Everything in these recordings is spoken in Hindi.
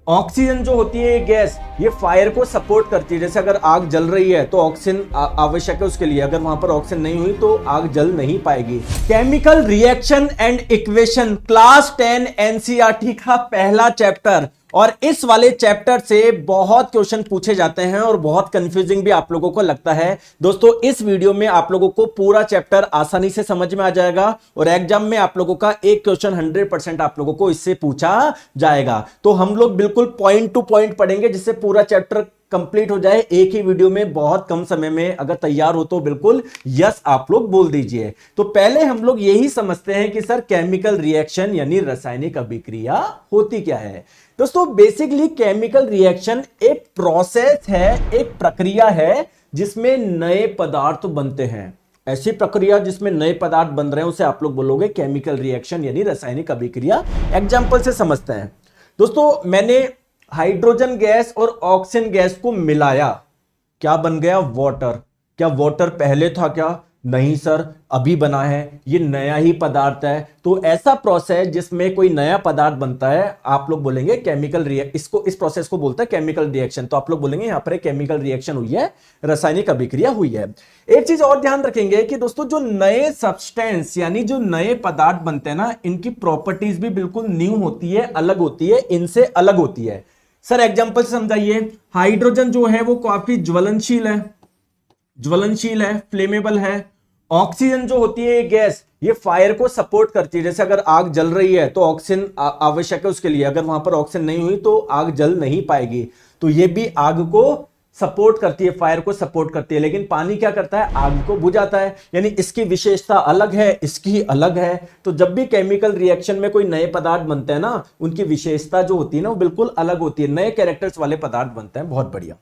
ऑक्सीजन जो होती है ये गैस, ये फायर को सपोर्ट करती है। जैसे अगर आग जल रही है तो ऑक्सीजन आवश्यक है उसके लिए, अगर वहां पर ऑक्सीजन नहीं हुई तो आग जल नहीं पाएगी। Chemical reaction and equation, class 10 NCERT का पहला चैप्टर, और इस वाले चैप्टर से बहुत क्वेश्चन पूछे जाते हैं और बहुत कंफ्यूजिंग भी आप लोगों को लगता है। दोस्तों इस वीडियो में आप लोगों को पूरा चैप्टर आसानी से समझ में आ जाएगा और एग्जाम में आप लोगों का एक क्वेश्चन 100% आप लोगों को इससे पूछा जाएगा। तो हम लोग बिल्कुल पॉइंट टू पॉइंट पढ़ेंगे जिससे पूरा चैप्टर कंप्लीट हो जाए एक ही वीडियो में, बहुत कम समय में। अगर तैयार हो तो बिल्कुल यस आप लोग बोल दीजिए। तो पहले हम लोग यही समझते हैं कि सर केमिकल रिएक्शन यानी रासायनिक अभिक्रिया होती क्या है। दोस्तों बेसिकली केमिकल रिएक्शन एक प्रोसेस है, एक प्रक्रिया है जिसमें नए पदार्थ बनते हैं। ऐसी प्रक्रिया जिसमें नए पदार्थ बन रहे हैं उसे आप लोग बोलोगे केमिकल रिएक्शन यानी रासायनिक अभिक्रिया। एग्जांपल से समझते हैं। दोस्तों मैंने हाइड्रोजन गैस और ऑक्सीजन गैस को मिलाया, क्या बन गया? वाटर। क्या वाटर पहले था क्या? नहीं सर, अभी बना है, ये नया ही पदार्थ है। तो ऐसा प्रोसेस जिसमें कोई नया पदार्थ बनता है आप लोग बोलेंगे केमिकल इसको, इस प्रोसेस को बोलते हैं केमिकल रिएक्शन। तो आप लोग बोलेंगे यहां पर एक केमिकल रिएक्शन हुई है, रासायनिक अभिक्रिया हुई है। एक चीज और ध्यान रखेंगे कि दोस्तों जो नए सब्सटेंस यानी जो नए पदार्थ बनते हैं ना, इनकी प्रॉपर्टीज भी बिल्कुल न्यू होती है, अलग होती है, इनसे अलग होती है। सर एग्जांपल से समझाइए। हाइड्रोजन जो है वो काफी ज्वलनशील है, फ्लेमेबल है। ऑक्सीजन जो होती है ये गैस, ये फायर को सपोर्ट करती है। जैसे अगर आग जल रही है तो ऑक्सीजन आवश्यक है उसके लिए, अगर वहां पर ऑक्सीजन नहीं हुई तो आग जल नहीं पाएगी। तो ये भी आग को सपोर्ट करती है, फायर को सपोर्ट करती है। लेकिन पानी क्या करता है? आग को बुझाता है। यानी इसकी विशेषता अलग है, इसकी अलग है। तो जब भी केमिकल रिएक्शन में कोई नए पदार्थ बनते हैं ना, उनकी विशेषता जो होती है ना वो बिल्कुल अलग होती है, नए कैरेक्टर्स वाले पदार्थ बनते हैं। बहुत बढ़िया।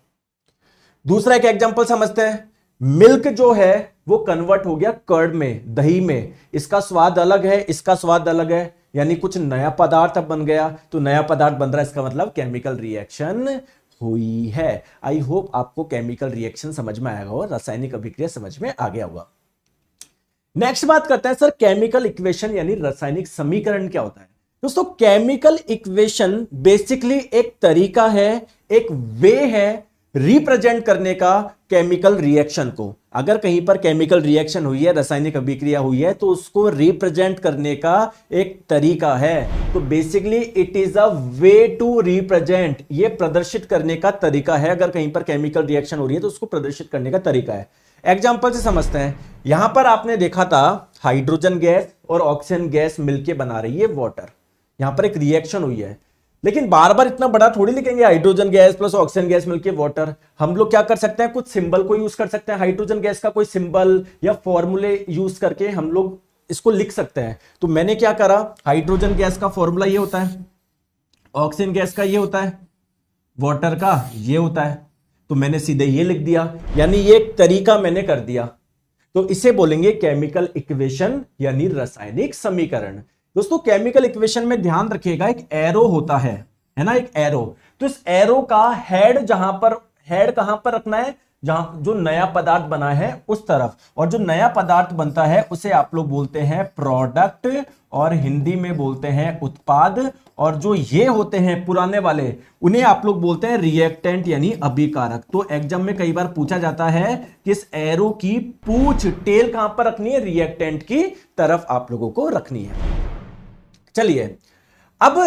दूसरा एक एग्जांपल समझते हैं। मिल्क जो है वो कन्वर्ट हो गया कर्ड में, दही में। इसका स्वाद अलग है, इसका स्वाद अलग है, यानी कुछ नया पदार्थ अब बन गया। तो नया पदार्थ बन रहा है, इसका मतलब केमिकल रिएक्शन हुई है। आई होप आपको केमिकल रिएक्शन समझ में आएगा और रासायनिक अभिक्रिया समझ में आ गया होगा। नेक्स्ट बात करते हैं सर केमिकल इक्वेशन यानी रासायनिक समीकरण क्या होता है। दोस्तों केमिकल इक्वेशन बेसिकली एक तरीका है, एक वे है रिप्रेजेंट करने का केमिकल रिएक्शन को। अगर कहीं पर केमिकल रिएक्शन हुई है, रासायनिक अभिक्रिया हुई है, तो उसको रिप्रेजेंट करने का एक तरीका है। तो basically it is a way to represent, ये प्रदर्शित करने का तरीका है। अगर कहीं पर केमिकल रिएक्शन हो रही है तो उसको प्रदर्शित करने का तरीका है। एग्जाम्पल से समझते हैं। यहां पर आपने देखा था हाइड्रोजन गैस और ऑक्सीजन गैस मिलकर बना रही है वाटर। यहां पर एक रिएक्शन हुई है, लेकिन बार बार इतना बड़ा थोड़ी लिखेंगे hydrogen gas plus oxygen gas मिलके वाटर। हम लोग क्या कर सकते हैं, कुछ सिंबल को यूज कर सकते हैं। हाइड्रोजन गैस का कोई सिंबल या फॉर्मूले यूज करके हम लोग इसको लिख सकते हैं। तो मैंने क्या करा, हाइड्रोजन गैस का फॉर्मूला ये होता है, ऑक्सीजन गैस का ये होता है, वाटर का ये होता है। तो मैंने सीधे ये लिख दिया, यानी ये एक तरीका मैंने कर दिया। तो इसे बोलेंगे केमिकल इक्वेशन यानी रासायनिक समीकरण। दोस्तों केमिकल इक्वेशन में ध्यान रखिएगा एक एरो होता है ना, एक एरो। तो इस एरो का हेड कहां पर रखना है? जहां जो नया पदार्थ बना है उस तरफ। और जो नया पदार्थ बनता है उसे आप लोग बोलते हैं प्रोडक्ट और हिंदी में बोलते हैं उत्पाद। और जो ये होते हैं पुराने वाले, उन्हें आप लोग बोलते हैं रिएक्टेंट यानी अभिकारक। तो एग्जाम में कई बार पूछा जाता है कि इस एरो की पूंछ, टेल कहां पर रखनी है? रिएक्टेंट की तरफ आप लोगों को रखनी है। चलिए अब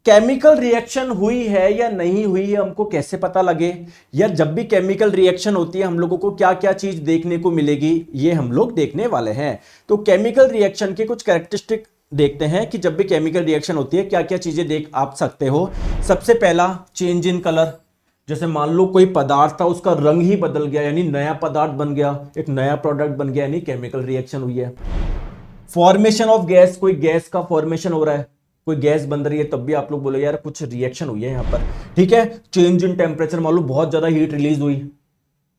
केमिकल रिएक्शन हुई है या नहीं हुई है हमको कैसे पता लगे, या जब भी केमिकल रिएक्शन होती है हम लोगों को क्या क्या चीज देखने को मिलेगी, ये हम लोग देखने वाले हैं। तो केमिकल रिएक्शन के कुछ कैरेक्टरिस्टिक देखते हैं कि जब भी केमिकल रिएक्शन होती है क्या क्या चीजें देख आप सकते हो। सबसे पहला चेंज इन कलर। जैसे मान लो कोई पदार्थ था उसका रंग ही बदल गया, यानी नया पदार्थ बन गया, एक नया प्रोडक्ट बन गया, यानी केमिकल रिएक्शन हुई है। फॉर्मेशन ऑफ गैस, कोई गैस का फॉर्मेशन हो रहा है, कोई गैस बन रही है, तब भी आप लोग बोले यार कुछ रिएक्शन हुई है यहां पर। ठीक है। चेंज इन टेम्परेचर, मान लो बहुत ज्यादा हीट रिलीज हुई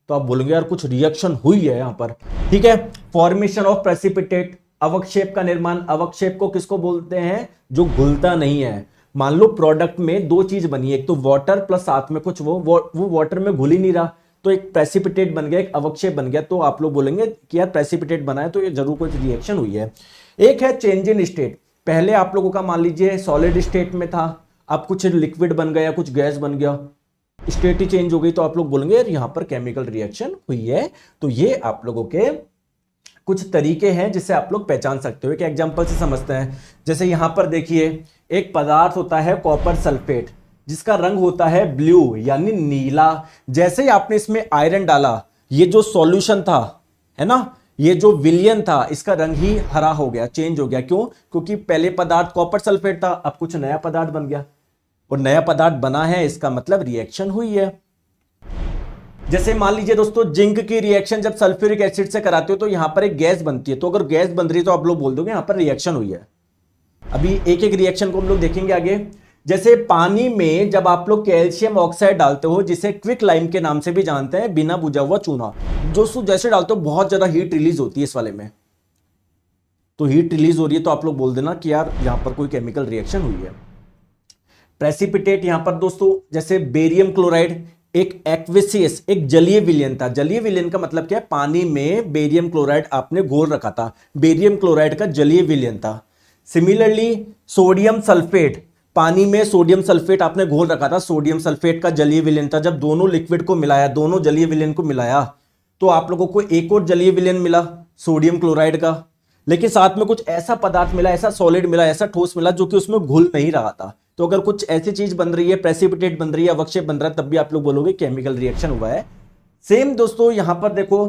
तो आप बोलेंगे यार कुछ रिएक्शन हुई है यहां पर। ठीक है। फॉर्मेशन ऑफ प्रेसिपिटेट, अवक्षेप का निर्माण। अवक्षेप को किसको बोलते हैं? जो घुलता नहीं है। मान लो प्रोडक्ट में दो चीज बनी है, एक तो वाटर प्लस साथ में कुछ वो वाटर में घुल ही नहीं रहा, तो एक प्रेसिपिटेट बन गया, एक अवक्षेप बन गया। तो आप लोग बोलेंगे कि यार प्रेसिपिटेट बना है तो ये जरूर कोई रिएक्शन हुई है। एक है चेंज इन स्टेट। पहले आप लोगों का मान लीजिए सॉलिड स्टेट में था, अब कुछ लिक्विड बन गया, कुछ गैस बन गया, स्टेट ही चेंज हो गई, तो आप लोग बोलेंगे यार यहां पर केमिकल रिएक्शन हुई है। तो ये आप लोगों के कुछ तरीके हैं जिससे आप लोग पहचान सकते हो। एक एग्जांपल से समझते हैं। जैसे यहां पर देखिए एक पदार्थ होता है कॉपर सल्फेट, जिसका रंग होता है ब्लू यानी नीला। जैसे ही आपने इसमें आयरन डाला, ये जो सॉल्यूशन था, है ना, ये जो विलियन था, इसका रंग ही हरा हो गया, चेंज हो गया। क्यों? क्योंकि पहले पदार्थ कॉपर सल्फेट था, अब कुछ नया पदार्थ बन गया, और नया पदार्थ बना है, इसका मतलब रिएक्शन हुई है। जैसे मान लीजिए दोस्तों, जिंक की रिएक्शन जब सल्फ्यूरिक एसिड से कराते हो तो यहां पर एक गैस बनती है। तो अगर गैस बन रही है तो आप लोग बोल दोगे यहां पर रिएक्शन हुई है। अभी एक एक रिएक्शन को हम लोग देखेंगे आगे। जैसे पानी में जब आप लोग कैल्शियम ऑक्साइड डालते हो, जिसे क्विक लाइम के नाम से भी जानते हैं, बिना बुझा हुआ चूना, जो जैसे डालते हो बहुत ज्यादा हीट रिलीज होती है इस वाले में। तो हीट रिलीज हो रही है तो आप लोग बोल देना कि यार यहां पर कोई केमिकल रिएक्शन हुई है। प्रेसिपिटेट यहां पर दोस्तों, जैसे बेरियम क्लोराइड एक एक्विसियस, एक जलीय विलयन था। जलीय विलयन का मतलब क्या है? पानी में बेरियम क्लोराइड आपने घोल रखा था, बेरियम क्लोराइड का जलीय विलयन था। सिमिलरली सोडियम सल्फेट, पानी में सोडियम सल्फेट आपने घोल रखा था, सोडियम सल्फेट का जलीय विलयन था। जब दोनों लिक्विड को मिलाया, दोनों जलीय विलयन को मिलाया, तो आप लोगों को एक और जलीय विलयन मिला सोडियम क्लोराइड का, लेकिन साथ में कुछ ऐसा पदार्थ मिला, ऐसा सॉलिड मिला, ऐसा ठोस मिला जो कि उसमें घुल नहीं रहा था। तो अगर कुछ ऐसी चीज बन रही है, प्रेसिपिटेट बन रही है, अवक्षेप बन रहा है, तब भी आप लोग बोलोगे केमिकल रिएक्शन हुआ है। सेम दोस्तों यहां पर देखो,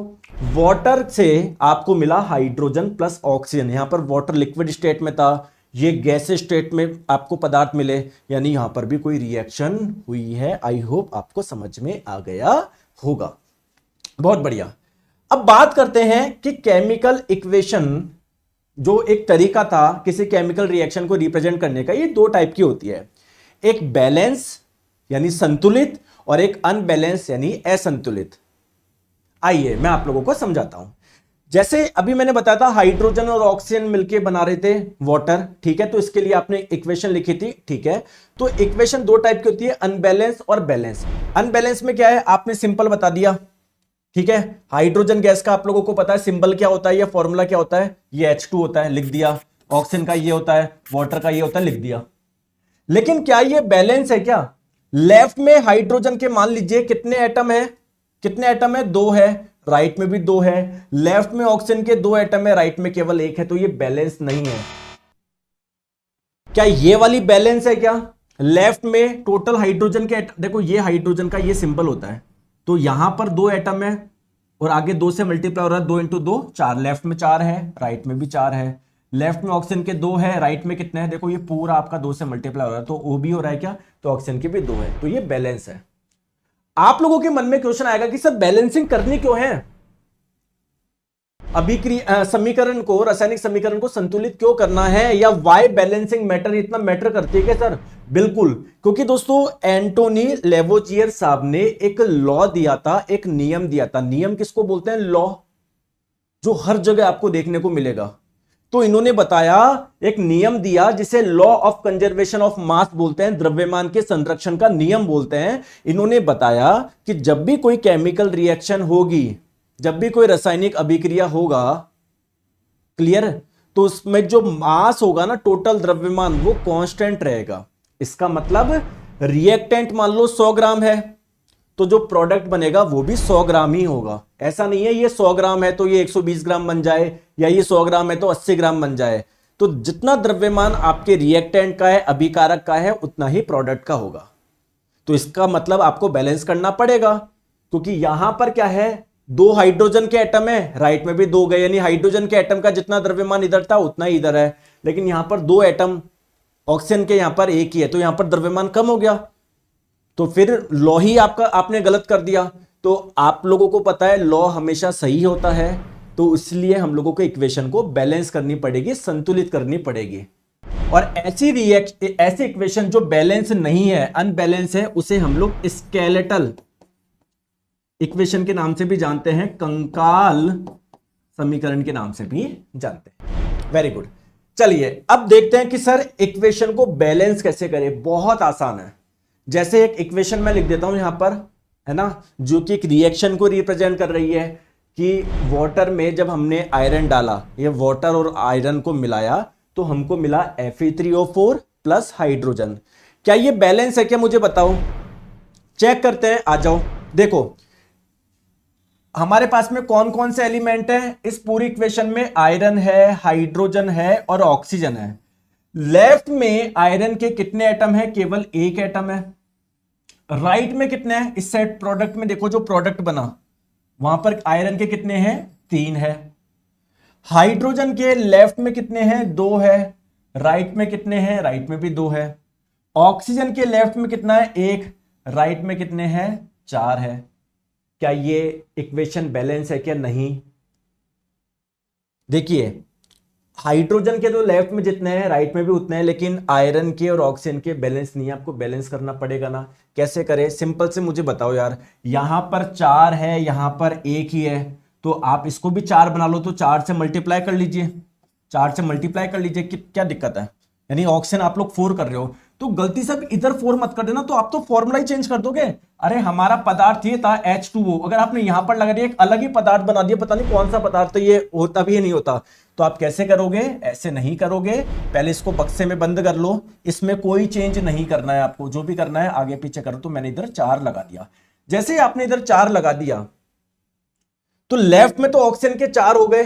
वाटर से आपको मिला हाइड्रोजन प्लस ऑक्सीजन। यहां पर वाटर लिक्विड स्टेट में था, ये गैस स्टेट में आपको पदार्थ मिले, यानी यहां पर भी कोई रिएक्शन हुई है। आई होप आपको समझ में आ गया होगा। बहुत बढ़िया। अब बात करते हैं कि केमिकल इक्वेशन जो एक तरीका था किसी केमिकल रिएक्शन को रिप्रेजेंट करने का, ये दो टाइप की होती है। एक बैलेंस यानी संतुलित, और एक अनबैलेंस यानी असंतुलित। आइए मैं आप लोगों को समझाता हूं। जैसे अभी मैंने बताया था हाइड्रोजन और ऑक्सीजन मिलकर बना रहे थे वाटर, ठीक है, तो इसके लिए आपने इक्वेशन लिखी थी, ठीक है। तो इक्वेशन दो टाइप की होती है, अनबैलेंस और बैलेंस। अनबैलेंस में क्या है, आपने सिंपल बता दिया, ठीक है। हाइड्रोजन गैस का आप लोगों को पता है सिंबल क्या होता है या फॉर्मूला क्या होता है, ये H2 होता है, लिख दिया। ऑक्सीजन का ये होता है, वाटर का ये होता है, लिख दिया। लेकिन क्या ये बैलेंस है क्या? लेफ्ट में हाइड्रोजन के मान लीजिए कितने एटम है, कितने एटम है? 2 है, राइट में भी 2 है। लेफ्ट में ऑक्सीजन के 2 एटम है, राइट में केवल 1 है, तो ये बैलेंस नहीं है। क्या ये वाली बैलेंस है क्या? लेफ्ट में टोटल हाइड्रोजन के देखो, ये हाइड्रोजन का ये सिंबल होता है, तो यहां पर 2 एटम है और आगे 2 से मल्टीप्लाई हो रहा है, 2 इंटू 2 4। लेफ्ट में 4 है, राइट में भी 4 है। लेफ्ट में ऑक्सीजन के 2 है, राइट में कितने हैं? देखो ये पूरा आपका 2 से मल्टीप्लाई हो रहा है, तो वो भी हो रहा है क्या? तो ऑक्सीजन के भी 2 है, तो ये बैलेंस है। आप लोगों के मन में क्वेश्चन आएगा कि सर बैलेंसिंग करनी क्यों है? अभिक्रिया समीकरण को, रासायनिक समीकरण को संतुलित क्यों करना है, या वाई बैलेंसिंग मैटर इतना मैटर करती है क्या सर? बिल्कुल, क्योंकि दोस्तों एंटोनी लेवोजियर साहब ने एक लॉ दिया था, एक नियम दिया था। नियम किसको बोलते हैं? लॉ, जो हर जगह आपको देखने को मिलेगा। तो इन्होंने बताया, एक नियम दिया जिसे law of conservation of mass बोलते हैं, द्रव्यमान के संरक्षण का नियम बोलते हैं। इन्होंने बताया कि जब भी कोई केमिकल रिएक्शन होगी, जब भी कोई रासायनिक अभिक्रिया होगा, क्लियर, तो उसमें जो मास होगा ना, टोटल द्रव्यमान, वो कांस्टेंट रहेगा। इसका मतलब रिएक्टेंट मान लो 100 ग्राम है, तो जो प्रोडक्ट बनेगा वो भी 100 ग्राम ही होगा। ऐसा नहीं है ये 100 ग्राम है तो ये 120 ग्राम बन जाए, या ये 100 ग्राम है तो 80 ग्राम बन जाए। तो जितना द्रव्यमान आपके रिएक्टेंट का है, अभिकारक का है, उतना ही प्रोडक्ट का होगा। तो इसका मतलब आपको बैलेंस करना पड़ेगा, क्योंकि यहां पर क्या है, 2 हाइड्रोजन के एटम है, राइट में भी 2 गए, यानी हाइड्रोजन के एटम का जितना द्रव्यमान इधर था उतना ही इधर है। लेकिन यहां पर 2 एटम, ऑक्सीजन के यहां पर 1 ही है, तो यहां पर द्रव्यमान कम हो गया। तो फिर लॉ ही आपने गलत कर दिया। तो आप लोगों को पता है लॉ हमेशा सही होता है, तो इसलिए हम लोगों को इक्वेशन को बैलेंस करनी पड़ेगी, संतुलित करनी पड़ेगी। और ऐसी इक्वेशन जो बैलेंस नहीं है, अनबैलेंस है, उसे हम लोग स्केलेटल इक्वेशन के नाम से भी जानते हैं, कंकाल समीकरण के नाम से भी जानते हैं। Very good. चलिए अब देखते हैं कि सर इक्वेशन को बैलेंस कैसे करें। बहुत आसान है। जैसे एक इक्वेशन मैं लिख देता हूं यहां पर, है ना, जो कि एक रिएक्शन को रिप्रेजेंट कर रही है कि वाटर में जब हमने आयरन डाला, ये वाटर और आयरन को मिलाया, तो हमको मिला Fe3O4 प्लस हाइड्रोजन। क्या ये बैलेंस है क्या, मुझे बताओ, चेक करते हैं, आ जाओ। देखो हमारे पास में कौन कौन से एलिमेंट है इस पूरी इक्वेशन में, आयरन है, हाइड्रोजन है और ऑक्सीजन है। लेफ्ट में आयरन के कितने एटम है, केवल एक एटम है। राइट में कितने हैं, इस सेट प्रोडक्ट में देखो जो प्रोडक्ट बना वहां पर आयरन के कितने हैं, 3 है। हाइड्रोजन के लेफ्ट में कितने हैं, 2 है। राइट में कितने हैं, राइट में भी 2 है। ऑक्सीजन के लेफ्ट में कितना है, 1। राइट में कितने हैं, 4 है। क्या ये इक्वेशन बैलेंस है क्या, नहीं। देखिए हाइड्रोजन के तो लेफ्ट में जितने हैं राइट में भी उतने हैं, लेकिन आयरन के और ऑक्सीजन के बैलेंस नहीं है। आपको बैलेंस करना पड़ेगा ना, कैसे करें, सिंपल से मुझे बताओ यार। यहां पर 4 है, यहां पर 1 ही है, तो आप इसको भी 4 बना लो, तो 4 से मल्टीप्लाई कर लीजिए, 4 से मल्टीप्लाई कर लीजिए, क्या दिक्कत है। यानी ऑक्सीजन आप लोग 4 कर रहे हो, तो गलती से इधर 4 मत कर देना, तो आप तो फॉर्मूला ही चेंज कर दोगे। अरे हमारा पदार्थ ये था H2O, अगर आपने यहां पर लगा दिया एक अलग ही पदार्थ बना दिया, पता नहीं कौन सा पदार्थ, तो ये होता भी नहीं होता। तो आप कैसे करोगे, ऐसे नहीं करोगे, पहले इसको बक्से में बंद कर लो, इसमें कोई चेंज नहीं करना है आपको, जो भी करना है आगे पीछे करो। तो मैंने इधर 4 लगा दिया, जैसे ही आपने इधर 4 लगा दिया तो लेफ्ट में तो ऑक्सीजन के 4 हो गए,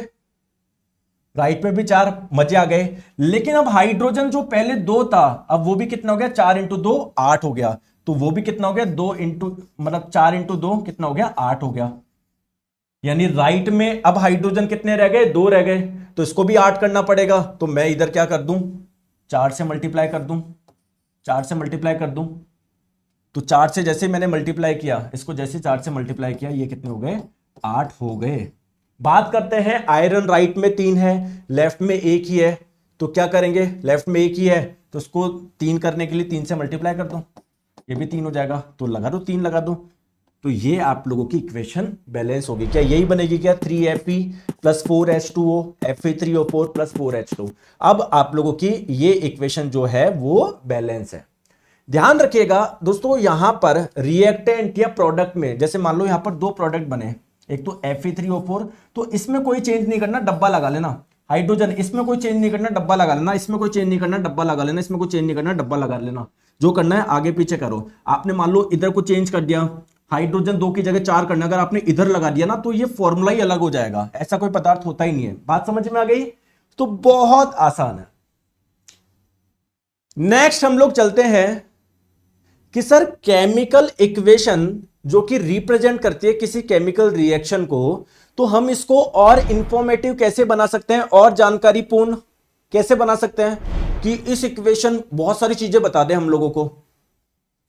राइट में भी 4, मजे आ गए। लेकिन अब हाइड्रोजन जो पहले 2 था, अब वो भी कितना हो गया, 4 इंटू 2 8 हो गया। तो वो भी कितना हो गया, 2 इंटू मतलब 4 इंटू 2 कितना हो गया, 8 हो गया। यानी राइट में अब हाइड्रोजन कितने रह गए, 2 रह गए, तो इसको भी 8 करना पड़ेगा। तो मैं इधर क्या कर दूं, 4 से मल्टीप्लाई कर दूं, 4 से मल्टीप्लाई कर दूं। तो 4 से जैसे मैंने मल्टीप्लाई किया, इसको जैसे 4 से मल्टीप्लाई किया, ये कितने हो गए, 8 हो गए। बात करते हैं आयरन, राइट में 3 है, लेफ्ट में 1 ही है, तो क्या करेंगे, लेफ्ट में 1 ही है तो उसको 3 करने के लिए 3 से मल्टीप्लाई कर दो, ये भी 3 हो जाएगा, तो लगा दो, 3 लगा दो। तो ये आप लोगों की इक्वेशन बैलेंस होगी। क्या यही बनेगी क्या, 3Fe plus 4H2O, Fe3O4 plus 4H2। अब आप लोगों की ये इक्वेशन जो है वो बैलेंस है। ध्यान रखिएगा दोस्तों, यहां पर रिएक्टेंट या प्रोडक्ट में, जैसे मान लो यहां पर 2 प्रोडक्ट बने, एक तो Fe3O4, तो इसमें कोई चेंज नहीं करना, डब्बा लगा लेना। हाइड्रोजन, इसमें कोई चेंज नहीं करना, डब्बा लगा लेना। इसमें कोई चेंज नहीं करना, डब्बा लगा लेना। इसमें कोई चेंज नहीं करना, डब्बा लगा लेना। जो करना है आगे पीछे करो। आपने मान लो इधर को चेंज कर दिया, हाइड्रोजन 2 की जगह 4 करना, अगर आपने इधर लगा दिया ना, तो ये फॉर्मूला ही अलग हो जाएगा। ऐसा कोई पदार्थ होता ही नहीं है। बात समझ में आ गई, तो बहुत आसान है। नेक्स्ट हम लोग चलते हैं कि सर केमिकल इक्वेशन जो कि रिप्रेजेंट करती है किसी केमिकल रिएक्शन को, तो हम इसको और इंफॉर्मेटिव कैसे बना सकते हैं, और जानकारीपूर्ण कैसे बना सकते हैं कि इस इक्वेशन बहुत सारी चीजें बता दे हम लोगों को।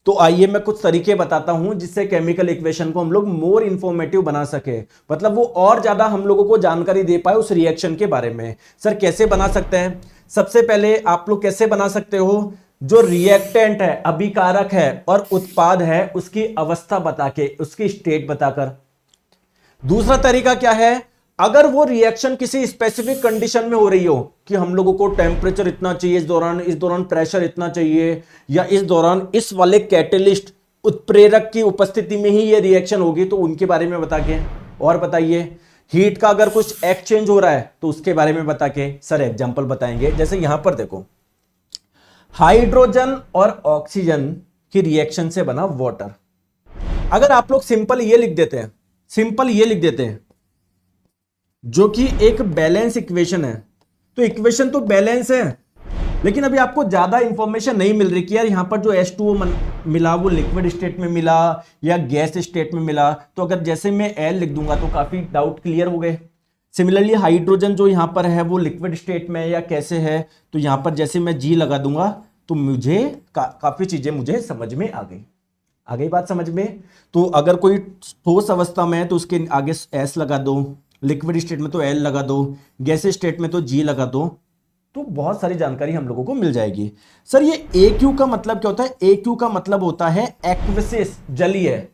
तो आइए मैं कुछ तरीके बताता हूं जिससे केमिकल इक्वेशन को हम लोग मोर इंफॉर्मेटिव बना सके, मतलब वो और ज्यादा हम लोगों को जानकारी दे पाए उस रिएक्शन के बारे में। सर कैसे बना सकते हैं, सबसे पहले आप लोग कैसे बना सकते हो, जो रिएक्टेंट है, अभिकारक है और उत्पाद है, उसकी अवस्था बता के, उसकी स्टेट बताकर। दूसरा तरीका क्या है, अगर वो रिएक्शन किसी स्पेसिफिक कंडीशन में हो रही हो कि हम लोगों को टेम्परेचर इतना चाहिए, इस दौरान प्रेशर इतना चाहिए, या इस दौरान इस वाले कैटेलिस्ट उत्प्रेरक की उपस्थिति में ही ये रिएक्शन होगी, तो उनके बारे में बता के। और बताइए हीट का अगर कुछ एक्सचेंज हो रहा है तो उसके बारे में बता के। सर एग्जांपल बताएंगे, जैसे यहां पर देखो हाइड्रोजन और ऑक्सीजन की रिएक्शन से बना वाटर। अगर आप लोग सिंपल ये लिख देते हैं, सिंपल ये लिख देते हैं जो कि एक बैलेंस इक्वेशन है, तो इक्वेशन तो बैलेंस है, लेकिन अभी आपको ज्यादा इंफॉर्मेशन नहीं मिल रही कि यार यहां पर जो H2O मिला वो लिक्विड स्टेट में मिला या गैस स्टेट में मिला। तो अगर जैसे मैं L लिख दूंगा तो काफी डाउट क्लियर हो गए। सिमिलरली हाइड्रोजन जो यहां पर है वो लिक्विड स्टेट में या कैसे है, तो यहां पर जैसे मैं G लगा दूंगा तो मुझे काफी चीजें मुझे समझ में आ गई बात समझ में। तो अगर कोई ठोस अवस्था में है तो उसके आगे S लगा दो, लिक्विड स्टेट में तो L लगा दो, गैस स्टेट में तो G लगा दो, तो बहुत सारी जानकारी हम लोगों को मिल जाएगी। सर ये AQ का मतलब क्या होता है, AQ का मतलब होता है एक्विसिस, जलीय।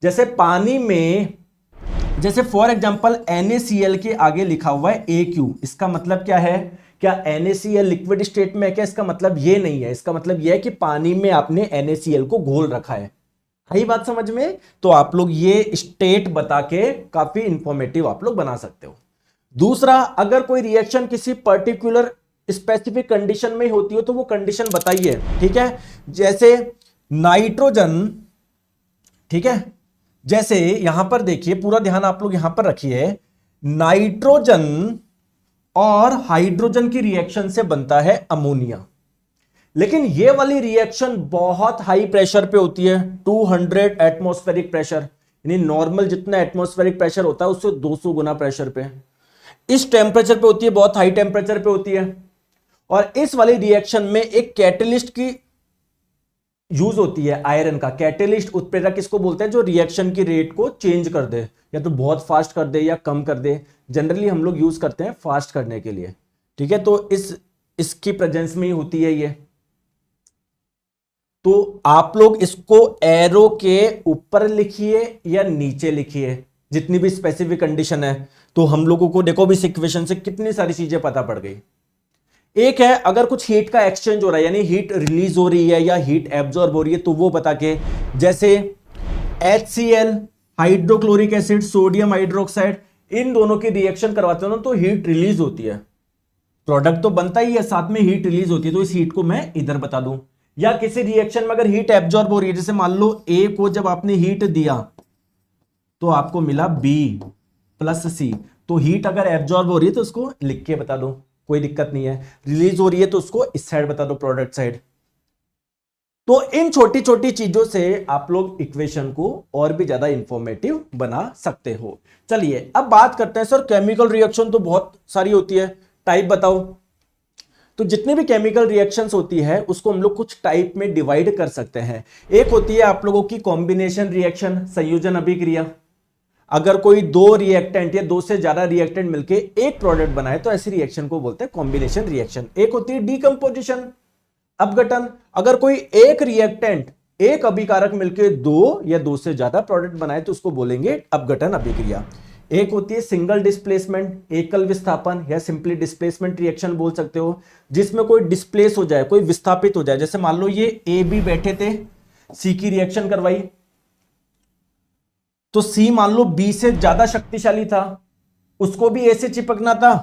जैसे पानी में, जैसे फॉर एग्जांपल NaCl के आगे लिखा हुआ है AQ, इसका मतलब क्या है, क्या NaCl लिक्विड स्टेट में है क्या, इसका मतलब ये नहीं है। इसका मतलब ये है कि पानी में आपने NaCl को घोल रखा है। आई बात समझ में। तो आप लोग ये स्टेट बता के काफी इंफॉर्मेटिव आप लोग बना सकते हो। दूसरा, अगर कोई रिएक्शन किसी पर्टिकुलर स्पेसिफिक कंडीशन में होती हो तो वो कंडीशन बताइए, ठीक है। जैसे नाइट्रोजन, ठीक है, जैसे यहां पर देखिए, पूरा ध्यान आप लोग यहां पर रखिए, नाइट्रोजन और हाइड्रोजन की रिएक्शन से बनता है अमोनिया, लेकिन ये वाली रिएक्शन बहुत हाई प्रेशर पे होती है, 200 एटमॉस्फेरिक प्रेशर, यानी नॉर्मल जितना एटमॉस्फेरिक प्रेशर होता है उससे 200 गुना प्रेशर पे, इस टेम्परेचर पे होती है, बहुत हाई टेम्परेचर पे होती है। और इस वाली रिएक्शन में एक कैटलिस्ट की यूज होती है, आयरन का कैटलिस्ट, उत्प्रेरक किसको बोलते हैं, जो रिएक्शन की रेट को चेंज कर दे, या तो बहुत फास्ट कर दे या कम कर दे। जनरली हम लोग यूज करते हैं फास्ट करने के लिए, ठीक है। तो इसकी प्रेजेंस में ही होती है ये। तो आप लोग इसको एरो के ऊपर लिखिए या नीचे लिखिए, जितनी भी स्पेसिफिक कंडीशन है। तो हम लोगों को देखो भी इस इक्वेशन से कितनी सारी चीजें पता पड़ गई। एक है अगर कुछ हीट का एक्सचेंज हो रहा है, यानी हीट रिलीज हो रही है या हीट एब्जॉर्ब हो रही है, तो वो बता के, जैसे HCl, hydrochloric acid, sodium hydroxide, इन दोनों की रिएक्शन करवाते हो ना तो हीट रिलीज होती है, प्रोडक्ट तो बनता ही है, साथ में हीट रिलीज होती है। तो इस हीट को मैं इधर बता दूं। या किसी रिएक्शन में अगर हीट एब्जॉर्ब हो रही है, जैसे मान लो A को जब आपने हीट दिया तो आपको मिला B प्लस C, तो हीट अगर एब्जॉर्ब हो रही है तो उसको लिख के बता दो, कोई दिक्कत नहीं है। रिलीज हो रही है तो उसको इस साइड बता दो, प्रोडक्ट साइड। तो इन छोटी छोटी चीजों से आप लोग इक्वेशन को और भी ज्यादा इंफॉर्मेटिव बना सकते हो। चलिए अब बात करते हैं, सर केमिकल रिएक्शन तो बहुत सारी होती है, टाइप बताओ। तो जितने भी केमिकल रिएक्शंस होती है उसको हम लोग कुछ टाइप में डिवाइड कर सकते हैं। एक होती है आप लोगों की कॉम्बिनेशन रिएक्शन, संयोजन अभिक्रिया। अगर कोई दो रिएक्टेंट या दो से ज्यादा रिएक्टेंट मिलके एक प्रोडक्ट बनाए तो ऐसी रिएक्शन को बोलते हैं कॉम्बिनेशन रिएक्शन। एक होती है डीकंपोजिशन, अपघटन। अगर कोई एक रिएक्टेंट, एक अभिकारक मिलके दो या दो से ज्यादा प्रोडक्ट बनाए तो उसको बोलेंगे अपघटन अभिक्रिया। एक होती है सिंगल डिस्प्लेसमेंट, एकल विस्थापन, या सिंपली डिस्प्लेसमेंट रिएक्शन बोल सकते हो, जिसमें कोई डिस्प्लेस हो जाए, कोई विस्थापित हो जाए। जैसे मान लो ये ए बी बैठे थे, सी की रिएक्शन करवाई, तो सी मान लो बी से ज्यादा शक्तिशाली था, उसको भी ए से चिपकना था,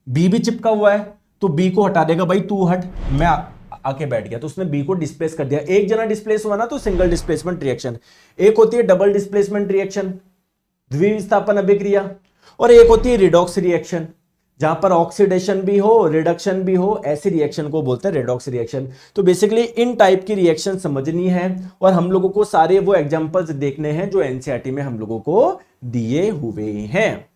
बी भी चिपका हुआ है, तो बी को हटा देगा, भाई तू हट, मैं आके बैठ गया, तो उसने बी को डिस्प्लेस कर दिया। एक जना डिस्प्लेस हुआ ना तो सिंगल डिस्प्लेसमेंट रिएक्शन। एक होती है डबल डिस्प्लेसमेंट रिएक्शन, द्विविस्थापन अभिक्रिया। और एक होती है रिडॉक्स रिएक्शन, जहां पर ऑक्सीडेशन भी हो, रिडक्शन भी हो, ऐसी रिएक्शन को बोलते हैं रिडॉक्स रिएक्शन। तो बेसिकली इन टाइप की रिएक्शन समझनी है और हम लोगों को सारे वो एग्जांपल्स देखने हैं जो एनसीईआरटी में हम लोगों को दिए हुए हैं।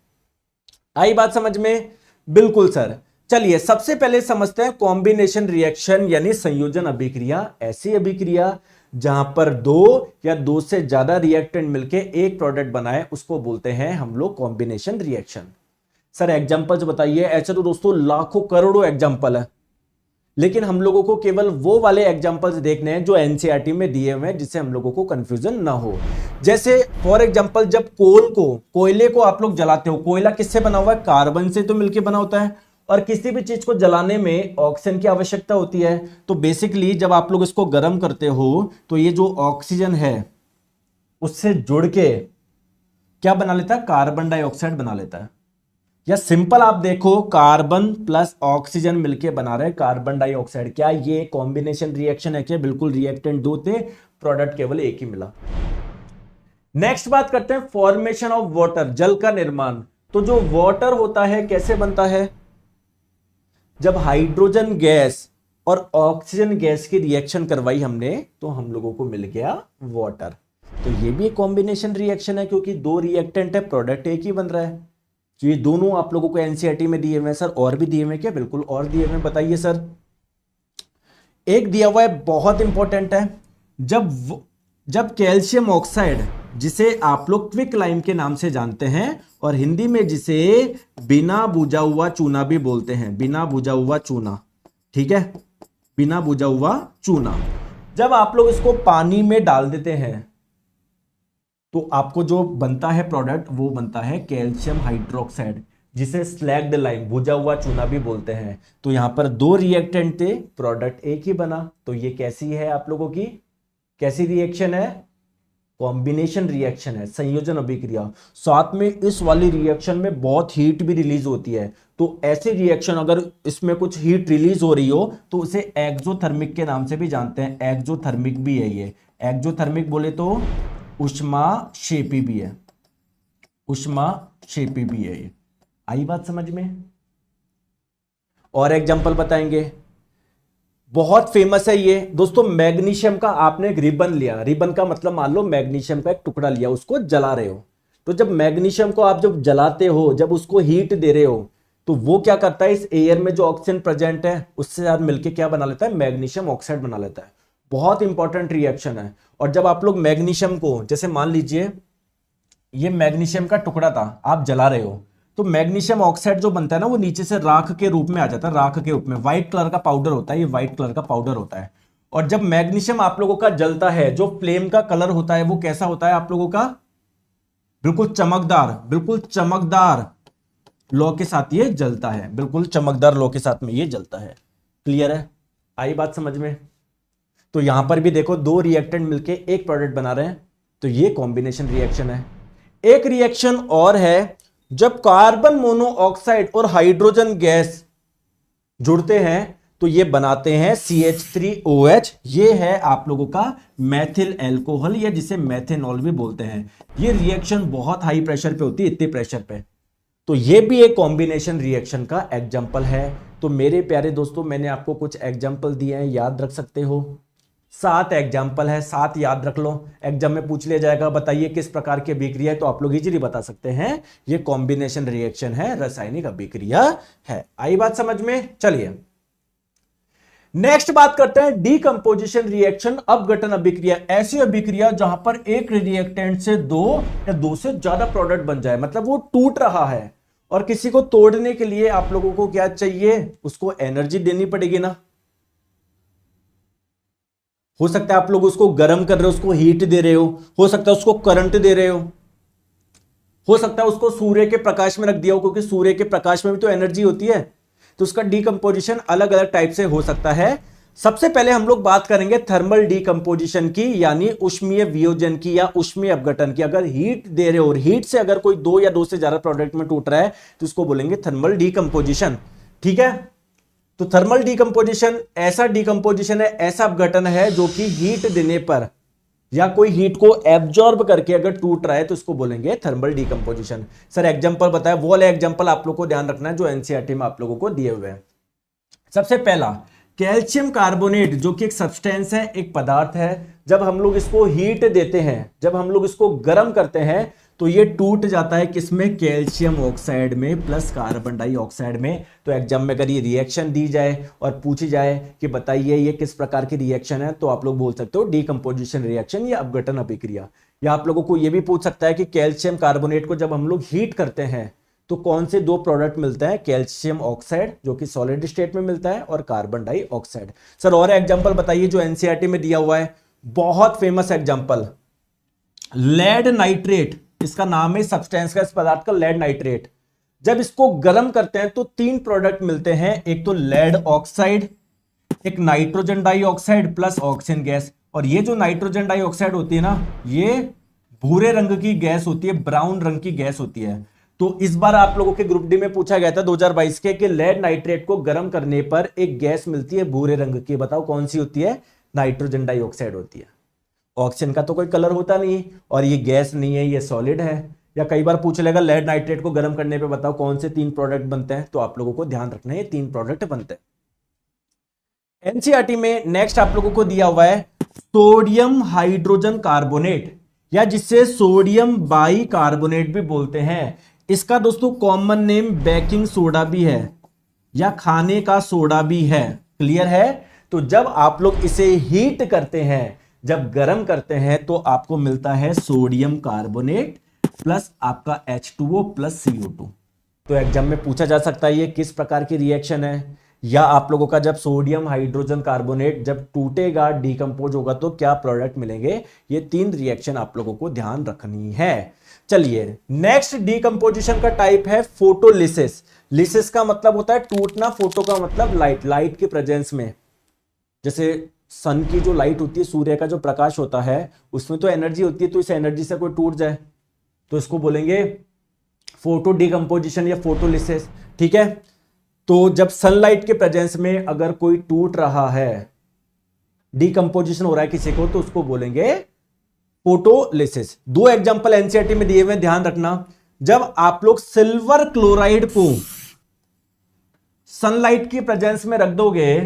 आई बात समझ में? बिल्कुल सर। चलिए सबसे पहले समझते हैं कॉम्बिनेशन रिएक्शन यानी संयोजन अभिक्रिया। ऐसी अभिक्रिया जहां पर दो या दो से ज्यादा रिएक्टेंट मिलके एक प्रोडक्ट बनाए उसको बोलते हैं हम लोग कॉम्बिनेशन रिएक्शन। सर एग्जांपल्स बताइए। ऐसे तो दोस्तों लाखों करोड़ों एग्जांपल है, लेकिन हम लोगों को केवल वो वाले एग्जांपल्स देखने हैं जो एनसीईआरटी में दिए हुए हैं, जिससे हम लोगों को कंफ्यूजन ना हो। जैसे फॉर एग्जांपल जब कोयले को आप लोग जलाते हो, कोयला किससे बना हुआ है? कार्बन से तो मिलकर बना होता है, और किसी भी चीज को जलाने में ऑक्सीजन की आवश्यकता होती है। तो बेसिकली जब आप लोग इसको गर्म करते हो तो ये जो ऑक्सीजन है उससे जुड़ के क्या बना लेता है? कार्बन डाइऑक्साइड बना लेता है। या सिंपल आप देखो, कार्बन प्लस ऑक्सीजन मिलके बना रहे कार्बन डाइऑक्साइड। क्या ये कॉम्बिनेशन रिएक्शन है? क्या बिल्कुल, रिएक्टेंट दो थे, प्रोडक्ट केवल एक ही मिला। नेक्स्ट बात करते हैं फॉर्मेशन ऑफ वाटर, जल का निर्माण। तो जो वाटर होता है कैसे बनता है? जब हाइड्रोजन गैस और ऑक्सीजन गैस की रिएक्शन करवाई हमने तो हम लोगों को मिल गया वाटर। तो ये भी एक कॉम्बिनेशन रिएक्शन है, क्योंकि दो रिएक्टेंट है, प्रोडक्ट एक ही बन रहा है। तो ये दोनों आप लोगों को एनसीईआरटी में दिए हुए हैं। सर और भी दिए हुए हैं क्या? बिल्कुल और दिए हुए हैं, बताइए सर। एक दिया हुआ है, बहुत इंपॉर्टेंट है। जब कैल्शियम ऑक्साइड, जिसे आप लोग क्विक लाइम के नाम से जानते हैं और हिंदी में जिसे बिना बुझा हुआ चूना भी बोलते हैं, बिना बुझा हुआ चूना, ठीक है, बिना बुझा हुआ चूना, जब आप लोग इसको पानी में डाल देते हैं तो आपको जो बनता है प्रोडक्ट वो बनता है कैल्शियम हाइड्रोक्साइड, जिसे स्लैग्ड लाइम, बुझा हुआ चूना भी बोलते हैं। तो यहां पर दो रिएक्टेंट थे, प्रोडक्ट एक ही बना। तो ये कैसी है आप लोगों की, कैसी रिएक्शन है? कॉम्बिनेशन रिएक्शन है, संयोजन अभिक्रिया। साथ में इस वाली रिएक्शन में बहुत हीट भी रिलीज होती है। तो ऐसे रिएक्शन अगर इसमें कुछ हीट रिलीज हो रही हो तो उसे एक्सोथर्मिक के नाम से भी जानते हैं। एक्सोथर्मिक भी है ये। एक्सोथर्मिक बोले तो ऊष्माक्षेपी भी है, ऊष्माक्षेपी भी है ये। आई बात समझ में? और एग्जांपल बताएंगे, बहुत फेमस है ये दोस्तों। मैग्नीशियम का आपने एक रिबन लिया, रिबन का मतलब मान लो मैग्नीशियम का एक टुकड़ा लिया, उसको जला रहे हो। तो जब मैग्नीशियम को आप जब जलाते हो, जब उसको हीट दे रहे हो, तो वो क्या करता है, इस एयर में जो ऑक्सीजन प्रेजेंट है उससे साथ मिलकर क्या बना लेता है, मैग्नीशियम ऑक्साइड बना लेता है। बहुत इंपॉर्टेंट रिएक्शन है। और जब आप लोग मैग्नीशियम को, जैसे मान लीजिए ये मैग्नीशियम का टुकड़ा था, आप जला रहे हो, तो मैग्नीशियम ऑक्साइड जो बनता है ना, वो नीचे से राख के रूप में आ जाता है। राख के रूप में व्हाइट कलर का पाउडर होता है, ये व्हाइट कलर का पाउडर होता है। और जब मैग्नीशियम आप लोगों का जलता है, जो फ्लेम का कलर होता है वो कैसा होता है आप लोगों का, बिल्कुल चमकदार, बिल्कुल चमकदार लौ के साथ ये जलता है, बिल्कुल चमकदार लौ के साथ में ये जलता है। क्लियर है? आई बात समझ में? तो यहां पर भी देखो, दो रिएक्टेंट मिलके एक प्रोडक्ट बना रहे हैं, तो ये कॉम्बिनेशन रिएक्शन है। एक रिएक्शन और है, जब कार्बन मोनोऑक्साइड और हाइड्रोजन गैस जुड़ते हैं तो ये बनाते हैं CH3OH। ये है आप लोगों का मैथिल एल्कोहल, या जिसे मेथेनॉल भी बोलते हैं। ये रिएक्शन बहुत हाई प्रेशर पे होती है, इतने प्रेशर पे। तो ये भी एक कॉम्बिनेशन रिएक्शन का एग्जाम्पल है। तो मेरे प्यारे दोस्तों, मैंने आपको कुछ एग्जाम्पल दिए हैं, याद रख सकते हो। 7 एग्जाम्पल है, 7 याद रख लो। एग्जाम में पूछ लिया जाएगा, बताइए किस प्रकार की अभिक्रिया है, तो आप लोग इजीली बता सकते हैं ये कॉम्बिनेशन रिएक्शन है, रासायनिक अभिक्रिया है। आई बात समझ में? चलिए नेक्स्ट बात करते हैं डीकंपोजिशन रिएक्शन, अपघटन अभिक्रिया। ऐसी अभिक्रिया जहां पर एक रिएक्टेंट से दो या दो से ज्यादा प्रोडक्ट बन जाए, मतलब वो टूट रहा है और किसी को तोड़ने के लिए आप लोगों को क्या चाहिए, उसको एनर्जी देनी पड़ेगी ना। हो सकता है आप लोग उसको गर्म कर रहे हो, उसको हीट दे रहे हो सकता है उसको करंट दे रहे हो सकता है उसको सूर्य के प्रकाश में रख दिया हो, क्योंकि सूर्य के प्रकाश में भी तो एनर्जी होती है। तो उसका डीकंपोजिशन अलग अलग टाइप से हो सकता है। सबसे पहले हम लोग बात करेंगे थर्मल डीकंपोजिशन की, यानी ऊष्मीय वियोजन की या ऊष्मीय अपघटन की। अगर हीट दे रहे हो और हीट से अगर कोई दो या दो से ज्यादा प्रोडक्ट में टूट रहा है तो उसको बोलेंगे थर्मल डीकंपोजिशन। ठीक है? तो थर्मल डीकंपोजिशन ऐसा डीकंपोजिशन है, ऐसा अपघटन है जो कि हीट देने पर या कोई हीट को एब्जॉर्ब करके अगर टूट रहा है तो इसको बोलेंगे थर्मल डीकंपोजिशन। सर एग्जांपल बताया, वो वाले एग्जांपल आप लोगों को ध्यान रखना है जो एनसीईआरटी में आप लोगों को दिए हुए हैं। सबसे पहला कैल्शियम कार्बोनेट, जो कि एक सब्सटेंस है, एक पदार्थ है। जब हम लोग इसको हीट देते हैं, जब हम लोग इसको गर्म करते हैं तो ये टूट जाता है किसमें, कैल्शियम ऑक्साइड में प्लस कार्बन डाइऑक्साइड में। तो एग्जाम में अगर ये रिएक्शन दी जाए और पूछी जाए कि बताइए ये किस प्रकार की रिएक्शन है, तो आप लोग बोल सकते हो डीकंपोजिशन रिएक्शन या अपघटन अभिक्रिया। या आप लोगों को ये भी पूछ सकता है कि कैल्शियम कार्बोनेट को जब हम लोग हीट करते हैं तो कौन से दो प्रोडक्ट मिलते हैं, कैल्शियम ऑक्साइड जो कि सॉलिड स्टेट में मिलता है और कार्बन डाइऑक्साइड। सर और एग्जांपल बताइए जो एनसीईआरटी में दिया हुआ है, बहुत फेमस एग्जांपल लेड नाइट्रेट। इसका नाम है सब्सटेंस का, इस पदार्थ का लेड नाइट्रेट। जब इसको गर्म करते हैं तो 3 प्रोडक्ट मिलते हैं, एक तो लेड ऑक्साइड, एक nitrogen dioxide plus oxygen gas. और ये जो नाइट्रोजन डाइऑक्साइड होती है ना, ये भूरे रंग की गैस होती है, ब्राउन रंग की गैस होती है। तो इस बार आप लोगों के ग्रुप डी में पूछा गया था 2022 के कि लेड नाइट्रेट को गर्म करने पर एक गैस मिलती है भूरे रंग की, बताओ कौन सी होती है, नाइट्रोजन डाइऑक्साइड होती है। ऑक्सीजन का तो कोई कलर होता नहीं और ये गैस नहीं है, ये सॉलिड है। या कई बार पूछ लेगा लेड नाइट्रेट को गर्म करने पे बताओ कौन से 3 प्रोडक्ट बनते हैं, तो आप लोगों को ध्यान रखना है ये 3 प्रोडक्ट बनते हैं। एनसीईआरटी में नेक्स्ट आप लोगों को दिया हुआ है सोडियम हाइड्रोजन कार्बोनेट, या जिससे सोडियम बाई कार्बोनेट भी बोलते हैं। इसका दोस्तों कॉमन नेम बेकिंग सोडा भी है या खाने का सोडा भी है। क्लियर है? तो जब आप लोग इसे हीट करते हैं, जब गर्म करते हैं, तो आपको मिलता है सोडियम कार्बोनेट प्लस आपका H2O प्लस CO2। तो एग्जाम में पूछा जा सकता है ये किस प्रकार की रिएक्शन है, या आप लोगों का जब सोडियम हाइड्रोजन कार्बोनेट जब टूटेगा, डिकम्पोज होगा, तो क्या प्रोडक्ट मिलेंगे। ये 3 रिएक्शन आप लोगों को ध्यान रखनी है। चलिए नेक्स्ट डीकंपोजिशन का टाइप है फोटोलिसिस। लिसिस का मतलब होता है टूटना, फोटो का मतलब लाइट, लाइट के प्रेजेंस में। जैसे सन की जो लाइट होती है, सूर्य का जो प्रकाश होता है, उसमें तो एनर्जी होती है, तो इस एनर्जी से कोई टूट जाए तो इसको बोलेंगे फोटो डिकम्पोजिशन या फोटोलिसिस। ठीक है, तो जब सनलाइट के प्रेजेंस में अगर कोई टूट रहा है, डिकम्पोजिशन हो रहा है किसी को, तो उसको बोलेंगे फोटोलिसिस। दो एग्जांपल एनसीईआरटी में दिए हुए, ध्यान रखना। जब आप लोग सिल्वर क्लोराइड को सनलाइट की प्रेजेंस में रख दोगे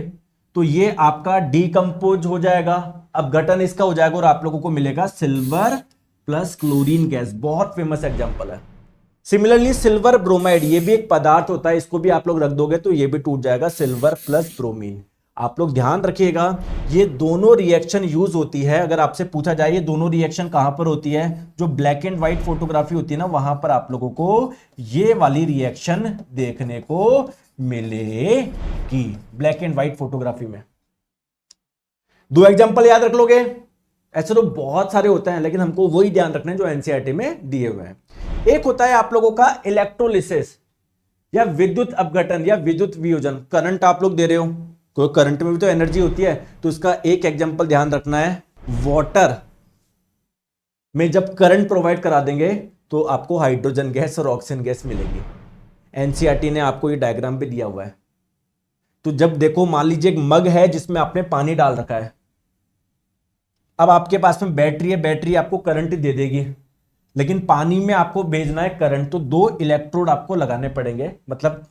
तो ये आपका डिकम्पोज हो जाएगा, अपघटन इसका हो जाएगा और आप लोगों को मिलेगा सिल्वर प्लस क्लोरीन गैस। बहुत फेमस एग्जांपल है। सिमिलरली सिल्वर ब्रोमाइड, ये भी एक पदार्थ होता है, इसको भी आप लोग रख दोगे तो ये भी टूट जाएगा, सिल्वर प्लस ब्रोमीन। आप लोग ध्यान रखिएगा, ये दोनों रिएक्शन यूज होती है। अगर आपसे पूछा जाए ये दोनों रिएक्शन कहां पर होती है, जो ब्लैक एंड व्हाइट फोटोग्राफी होती है ना, वहां पर आप लोगों को ये वाली रिएक्शन देखने को मिलेगी, ब्लैक एंड व्हाइट फोटोग्राफी में। दो एग्जांपल याद रख लोगे। ऐसे तो बहुत सारे होते हैं, लेकिन हमको वही ध्यान रखना है जो एनसीईआरटी में दिए हुए हैं। एक होता है आप लोगों का इलेक्ट्रोलिसिस या विद्युत अपघटन या विद्युत वियोजन। करंट आप लोग दे रहे हो, कोई करंट में भी तो एनर्जी होती है, तो इसका एक एग्जांपल ध्यान रखना है। वाटर में जब करंट प्रोवाइड करा देंगे तो आपको हाइड्रोजन गैस और ऑक्सीजन गैस मिलेगी। एनसीईआरटी ने आपको ये डायग्राम भी दिया हुआ है। तो जब देखो, मान लीजिए एक मग है जिसमें आपने पानी डाल रखा है, अब आपके पास में बैटरी है, बैटरी आपको करंट दे देगी, लेकिन पानी में आपको भेजना है करंट, तो दो इलेक्ट्रोड आपको लगाने पड़ेंगे, मतलब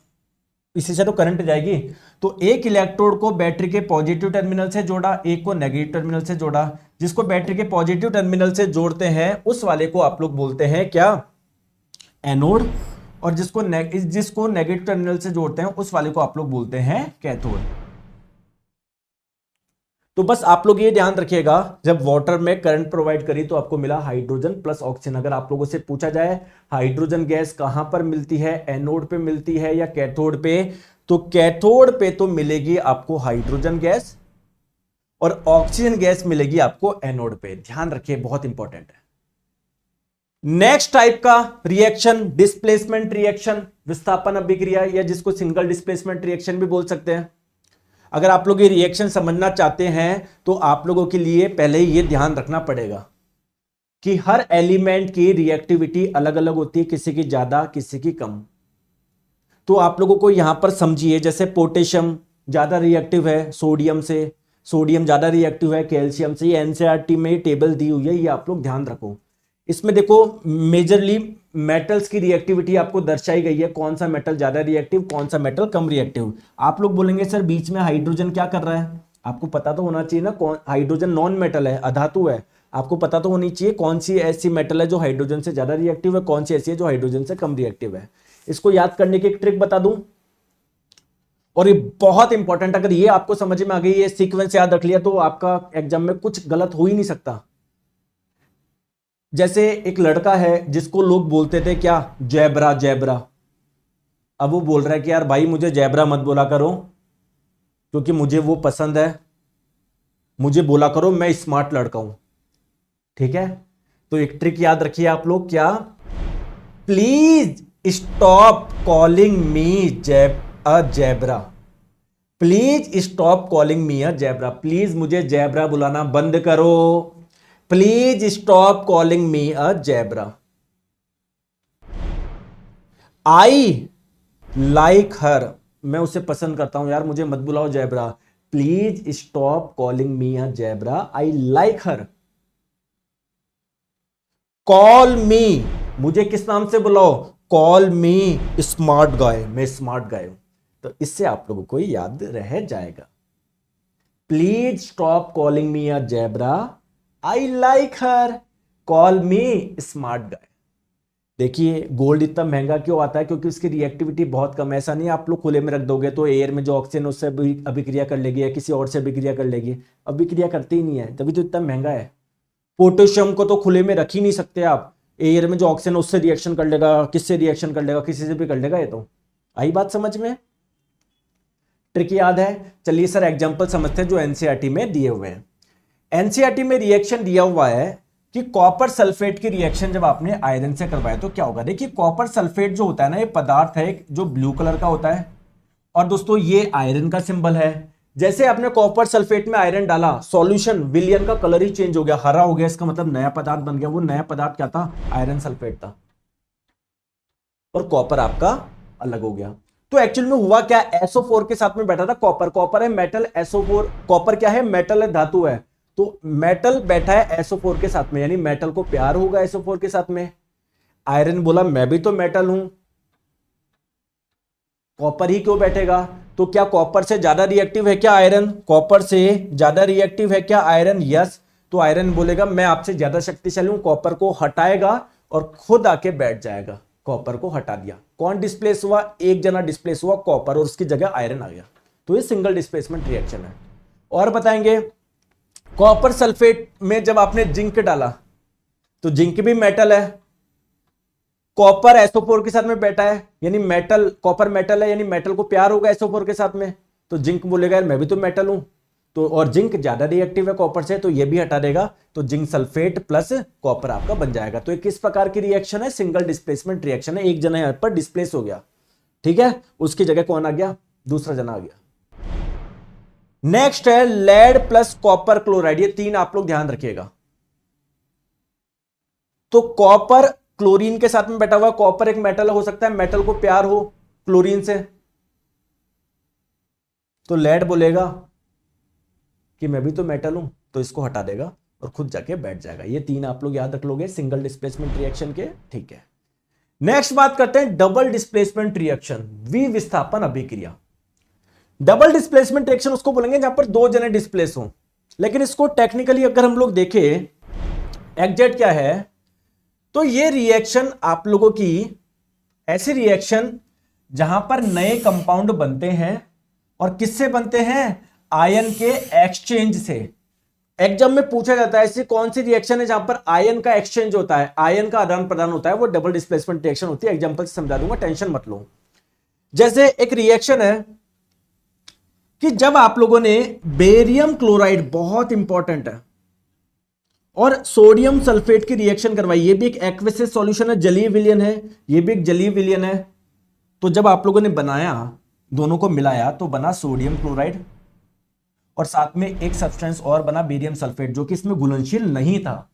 इसी से तो करंट जाएगी। तो एक इलेक्ट्रोड को बैटरी के पॉजिटिव टर्मिनल से जोड़ा, एक को नेगेटिव टर्मिनल से जोड़ा। जिसको बैटरी के पॉजिटिव टर्मिनल से जोड़ते हैं उस वाले को आप लोग बोलते हैं क्या, एनोड, और जिसको नेगेटिव टर्मिनल से जोड़ते हैं उस वाले को आप लोग बोलते हैं कैथोड। तो बस आप लोग ये ध्यान रखिएगा, जब वाटर में करंट प्रोवाइड करी तो आपको मिला हाइड्रोजन प्लस ऑक्सीजन। अगर आप लोगों से पूछा जाए हाइड्रोजन गैस कहां पर मिलती है, एनोड पे मिलती है या कैथोड पे, तो कैथोड पे तो मिलेगी आपको हाइड्रोजन गैस और ऑक्सीजन गैस मिलेगी आपको एनोड पे। ध्यान रखिए, बहुत इंपॉर्टेंट है। नेक्स्ट टाइप का रिएक्शन डिस्प्लेसमेंट रिएक्शन, विस्थापन अभिक्रिया, या जिसको सिंगल डिस्प्लेसमेंट रिएक्शन भी बोल सकते हैं। अगर आप लोग ये रिएक्शन समझना चाहते हैं तो आप लोगों के लिए पहले ये ध्यान रखना पड़ेगा कि हर एलिमेंट की रिएक्टिविटी अलग अलग होती है, किसी की ज्यादा किसी की कम। तो आप लोगों को यहां पर समझिए, जैसे पोटेशियम ज्यादा रिएक्टिव है सोडियम से, सोडियम ज्यादा रिएक्टिव है कैल्शियम से। ये एनसीईआरटी में टेबल दी हुई है, ये आप लोग ध्यान रखो। इसमें देखो मेजरली मेटल्स की रिएक्टिविटी आपको दर्शाई गई है, कौन सा मेटल ज्यादा रिएक्टिव, कौन सा मेटल कम रिएक्टिव। आप लोग बोलेंगे सर बीच में हाइड्रोजन क्या कर रहा है, आपको पता तो होना चाहिए ना, कौन हाइड्रोजन नॉन मेटल है, अधातु है, आपको पता तो होनी चाहिए कौन सी ऐसी मेटल है जो हाइड्रोजन से ज्यादा रिएक्टिव है, कौन सी ऐसी है जो हाइड्रोजन से कम रिएक्टिव है। इसको याद करने की एक ट्रिक बता दूं, और ये बहुत इंपॉर्टेंट, अगर ये आपको समझ में आ गई, ये सीक्वेंस याद रख लिया तो आपका एग्जाम में कुछ गलत हो ही नहीं सकता। जैसे एक लड़का है जिसको लोग बोलते थे क्या, जैबरा जैबरा। अब वो बोल रहा है कि यार भाई मुझे जैबरा मत बोला करो क्योंकि मुझे वो पसंद है, मुझे बोला करो मैं स्मार्ट लड़का हूं। ठीक है, तो एक ट्रिक याद रखिए आप लोग, क्या, please stop calling me zebra, please stop calling me a zebra, please मुझे जैबरा बुलाना बंद करो, please stop calling me a zebra. I like her, मैं उसे पसंद करता हूं, यार मुझे मत बुलाओ जैबरा, please stop calling me a zebra, I like her. Call me, मुझे किस नाम से बुलाओ, कॉल मी स्मार्ट गाय, मैं स्मार्ट गाय हूं। तो इससे आप लोगों को याद रह जाएगा, please stop calling me a zebra, I like her, call me smart guy. देखिए गोल्ड इतना महंगा क्यों आता है, क्योंकि उसकी रिएक्टिविटी बहुत कम है। ऐसा नहीं आप लोग खुले में रख दोगे तो एयर में जो ऑक्सीजन उससे अभिक्रिया कर लेगी या किसी और से अभिक्रिया कर लेगी, अभिक्रिया करती ही नहीं है, तभी तो इतना महंगा है। पोटेशियम को तो खुले में रख ही नहीं सकते आप, एयर में जो ऑक्सीजन उससे रिएक्शन कर लेगा, किससे रिएक्शन कर लेगा, किसी से भी कर लेगा। ये तो आई बात समझ में, ट्रिक याद है। चलिए सर एग्जांपल समझते हैं जो एनसीईआरटी में दिए हुए हैं। एनसीईआरटी में रिएक्शन दिया हुआ है कि कॉपर सल्फेट की रिएक्शन जब आपने आयरन से करवाया तो क्या होगा। देखिए कॉपर सल्फेट जो होता है ना, ये पदार्थ है जो ब्लू कलर का होता है, और दोस्तों ये आयरन का सिंबल है, जैसे आपने कॉपर सल्फेट में आयरन डाला, सॉल्यूशन विलियन का कलर ही चेंज हो गया, हरा हो गया, इसका मतलब नया पदार्थ बन गया। वो नया पदार्थ क्या था? आयरन सल्फेट था, और कॉपर आपका अलग हो गया। तो एक्चुअल में हुआ क्या, SO4 के साथ में बैठा था कॉपर। कॉपर है मेटल, SO4 कॉपर क्या है? मेटल है, धातु है। तो मेटल बैठा है SO4 के साथ में, यानी मेटल को प्यार होगा SO4 के साथ में। आयरन बोला मैं भी तो मेटल हूं, कॉपर ही क्यों बैठेगा? तो क्या कॉपर से ज्यादा रिएक्टिव है क्या आयरन? कॉपर से ज्यादा रिएक्टिव है क्या आयरन? यस। तो आयरन बोलेगा मैं आपसे ज्यादा शक्तिशाली हूं, कॉपर को हटाएगा और खुद आके बैठ जाएगा। कॉपर को हटा दिया, कौन डिस्प्लेस हुआ? एक जना डिस्प्लेस हुआ, कॉपर, और उसकी जगह आयरन आ गया। तो ये सिंगल डिस्प्लेसमेंट रिएक्शन है। और बताएंगे, कॉपर सल्फेट में जब आपने जिंक डाला, तो जिंक भी मेटल है, कॉपर SO4 के साथ में बैठा है, यानी मेटल, कॉपर मेटल है, यानी मेटल को प्यार होगा SO4 के साथ में। तो जिंक बोलेगा यार मैं भी तो मेटल हूं, तो और जिंक ज्यादा रिएक्टिव है कॉपर से, तो ये भी हटा देगा। तो जिंक सल्फेट प्लस कॉपर आपका बन जाएगा। तो ये किस प्रकार की रिएक्शन है? सिंगल डिस्प्लेसमेंट रिएक्शन है। एक जना यहां पर डिस्प्लेस हो गया, ठीक है, उसकी जगह कौन आ गया? दूसरा जना आ गया। नेक्स्ट है लेड प्लस कॉपर क्लोराइड। ये तीन आप लोग ध्यान रखिएगा। तो कॉपर क्लोरीन के साथ में बैठा हुआ, कॉपर एक मेटल हो सकता है, मेटल को प्यार हो क्लोरीन से, तो लेड बोलेगा कि मैं भी तो मेटल हूं, तो इसको हटा देगा और खुद जाके बैठ जाएगा। ये तीन आप लोग याद रख लोगे सिंगल डिस्प्लेसमेंट रिएक्शन के, ठीक है। नेक्स्ट बात करते हैं डबल डिस्प्लेसमेंट रिएक्शन, विस्थापन अभिक्रिया। डबल डिस्प्लेसमेंट रिएक्शन उसको बोलेंगे जहां पर दो जने डिस्प्लेस हो, लेकिन इसको टेक्निकली अगर हम लोग देखें एग्जैक्ट क्या है, तो ये रिएक्शन आप लोगों की ऐसी रिएक्शन जहां पर नए कंपाउंड बनते हैं, और किससे बनते हैं? आयन के एक्सचेंज से। एग्जाम में पूछा जाता है ऐसी कौन सी रिएक्शन है जहां पर आयन का एक्सचेंज होता है, आयन का आदान प्रदान होता है, वो डबल डिस्प्लेसमेंट रिएक्शन होती है। एग्जांपल से समझा दूंगा, टेंशन मत लो। जैसे एक रिएक्शन है कि जब आप लोगों ने बेरियम क्लोराइड, बहुत इंपॉर्टेंट है, और सोडियम सल्फेट की रिएक्शन करवाई, ये भी एक एक्वेसियस सॉल्यूशन है, जलीय विलयन है, ये भी एक जलीय विलयन है। तो जब आप लोगों ने बनाया, दोनों को मिलाया, तो बना सोडियम क्लोराइड, और साथ में एक सब्सटेंस और बना बेरियम सल्फेट, जो कि इसमें घुलनशील नहीं था,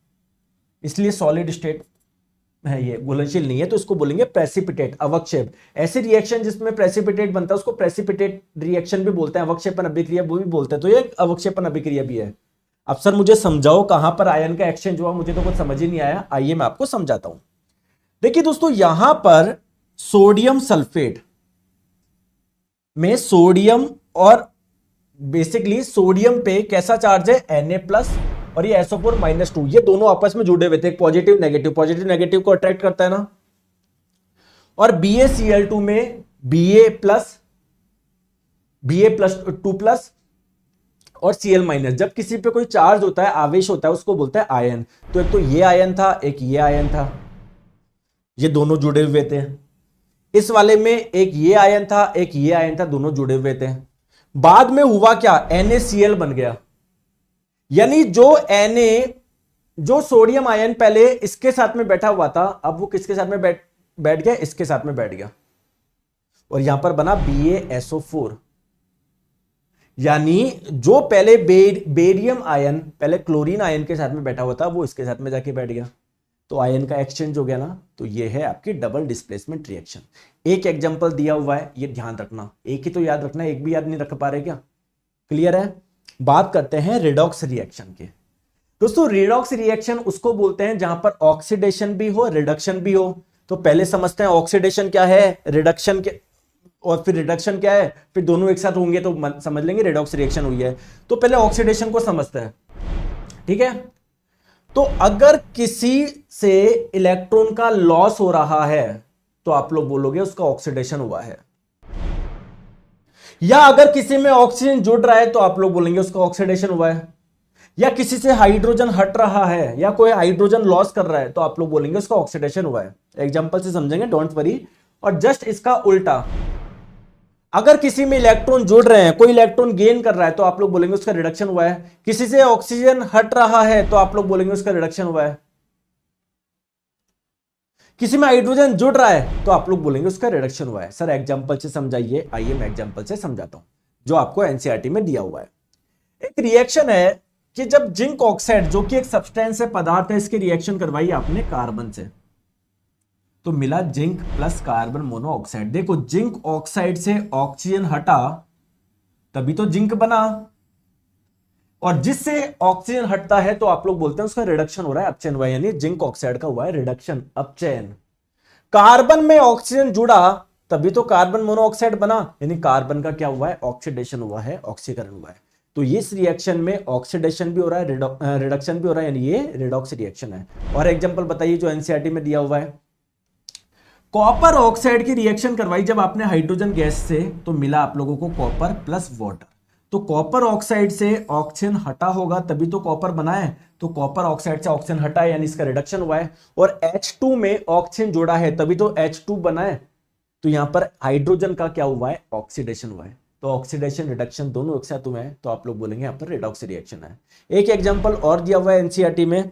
इसलिए सॉलिड स्टेट है, ये घुलनशील नहीं है, तो इसको बोलेंगे प्रेसिपिटेट, अवक्षेप। ऐसे रिएक्शन जिसमें प्रेसिपिटेट बनता है उसको प्रेसिपिटेट रिएक्शन भी बोलते हैं, अवक्षेपन अभिक्रिया वो भी बोलते हैं। तो ये अवक्षेपन अभिक्रिया भी है। अब सर मुझे समझाओ कहां पर आयन का एक्सचेंज हुआ, मुझे तो कुछ समझ ही नहीं आया। आइए मैं आपको समझाता हूं। देखिए दोस्तों, यहां पर सोडियम सल्फेट में सोडियम, और बेसिकली सोडियम पे कैसा चार्ज है? Na+, और ये SO4-2, ये दोनों आपस में जुड़े हुए थे, पॉजिटिव नेगेटिव, पॉजिटिव नेगेटिव को अट्रैक्ट करता है ना। और BaCl2 में Ba+, Ba+2+, और Cl-, जब किसी पे कोई चार्ज होता है, आवेश होता है, उसको बोलते हैं आयन। तो एक तो ये आयन था, एक ये आयन था, ये दोनों जुड़े हुए थे। इस वाले में एक ये आयन था, एक ये आयन था, दोनों जुड़े हुए थे। बाद में हुआ क्या? NaCl बन गया, यानी जो सोडियम आयन पहले इसके साथ में बैठा हुआ था, अब वो किसके साथ में बैठ गया? इसके साथ में बैठ गया, और यहां पर बना BaSO4। यानी जो पहले बेरियम आयन पहले क्लोरीन आयन के साथ में बैठा हुआ था, वो इसके साथ में जाके बैठ गया, तो आयन का एक्सचेंज हो गया ना। तो ये है आपकी डबल डिस्प्लेसमेंट रिएक्शन। एक एग्जांपल दिया हुआ है, ये ध्यान रखना, एक ही तो याद रखना, एक भी याद नहीं रख पा रहे क्या? क्लियर है? बात करते हैं रिडॉक्स रिएक्शन के। दोस्तों रिडॉक्स रिएक्शन उसको बोलते हैं जहां पर ऑक्सीडेशन भी हो, रिडक्शन भी हो। तो पहले समझते हैं ऑक्सीडेशन क्या है, रिडक्शन के, और फिर रिडक्शन क्या है, फिर दोनों एक साथ होंगे तो समझ लेंगे रिडॉक्स रिएक्शन हुई है। तो पहले ऑक्सीडेशन को समझते हैं, ठीक है। तो अगर किसी से इलेक्ट्रॉन का लॉस हो रहा है, तो आप लोग बोलोगे उसका ऑक्सीडेशन हुआ है। या अगर किसी में ऑक्सीजन जुड़ रहा है, तो आप लोग बोलेंगे उसका ऑक्सीडेशन हुआ है। या किसी से हाइड्रोजन हट रहा है, या कोई हाइड्रोजन लॉस कर रहा है, तो आप लोग बोलेंगे उसका ऑक्सीडेशन हुआ है। एग्जांपल से समझेंगे, डोंट वरी। और जस्ट इसका उल्टा, अगर किसी में इलेक्ट्रॉन जुड़ रहे हैं, कोई इलेक्ट्रॉन गेन कर रहा है, तो आप लोग बोलेंगे उसका रिडक्शन हुआ है। किसी से ऑक्सीजन हट रहा है, तो आप लोग बोलेंगे उसका रिडक्शन हुआ है। किसी में हाइड्रोजन जुड़ रहा है, तो आप लोग बोलेंगे उसका रिडक्शन हुआ है। सर एग्जांपल से समझाइए। आइए मैं एग्जांपल से समझाता हूं। जो आपको एनसीईआरटी में दिया हुआ है। एक रिएक्शन है कि जब जिंक ऑक्साइड जो कि एक सब्सटेंस है, पदार्थ है, इसकी रिएक्शन करवाई आपने कार्बन से, तो मिला जिंक प्लस कार्बन मोनोऑक्साइड। देखो जिंक ऑक्साइड से ऑक्सीजन हटा तभी तो जिंक बना, और जिससे ऑक्सीजन हटता है तो आप लोग बोलते हैं उसका रिडक्शन हो रहा है, अपचयन हुआ है, यानी जिंक ऑक्साइड का हुआ है रिडक्शन, अपचयन। कार्बन में ऑक्सीजन जुड़ा तभी तो कार्बन मोनोऑक्साइड बना, यानी कार्बन का क्या हुआ है, ऑक्सीडेशन हुआ है, ऑक्सीकरण हुआ है। तो इस रिएक्शन में ऑक्सीडेशन भी हो रहा है, रिडक्शन भी हो रहा है, यानी ये रिडॉक्स रिएक्शन है। और एग्जांपल बताइए जो एनसीईआरटी में दिया हुआ है। कॉपर ऑक्साइड की रिएक्शन करवाई जब आपने हाइड्रोजन गैस से, तो मिला आप लोगों को कॉपर प्लस वाटर। तो कॉपर ऑक्साइड से ऑक्सीजन हटा होगा तभी तो कॉपर बना है, तो कॉपर ऑक्साइड से ऑक्सीजन हटा है यानी इसका रिडक्शन हुआ है। और H2 में ऑक्सीजन जोड़ा है तभी तो H2 बना है, तो यहां पर हाइड्रोजन का क्या हुआ है, ऑक्सीडेशन हुआ है। तो ऑक्सीडेशन रिडक्शन दोनों एक साथ हुए हैं, तो आप लोग बोलेंगे यहां पर रिडॉक्स रिएक्शन है। एक एग्जांपल और दिया हुआ है एनसीईआरटी में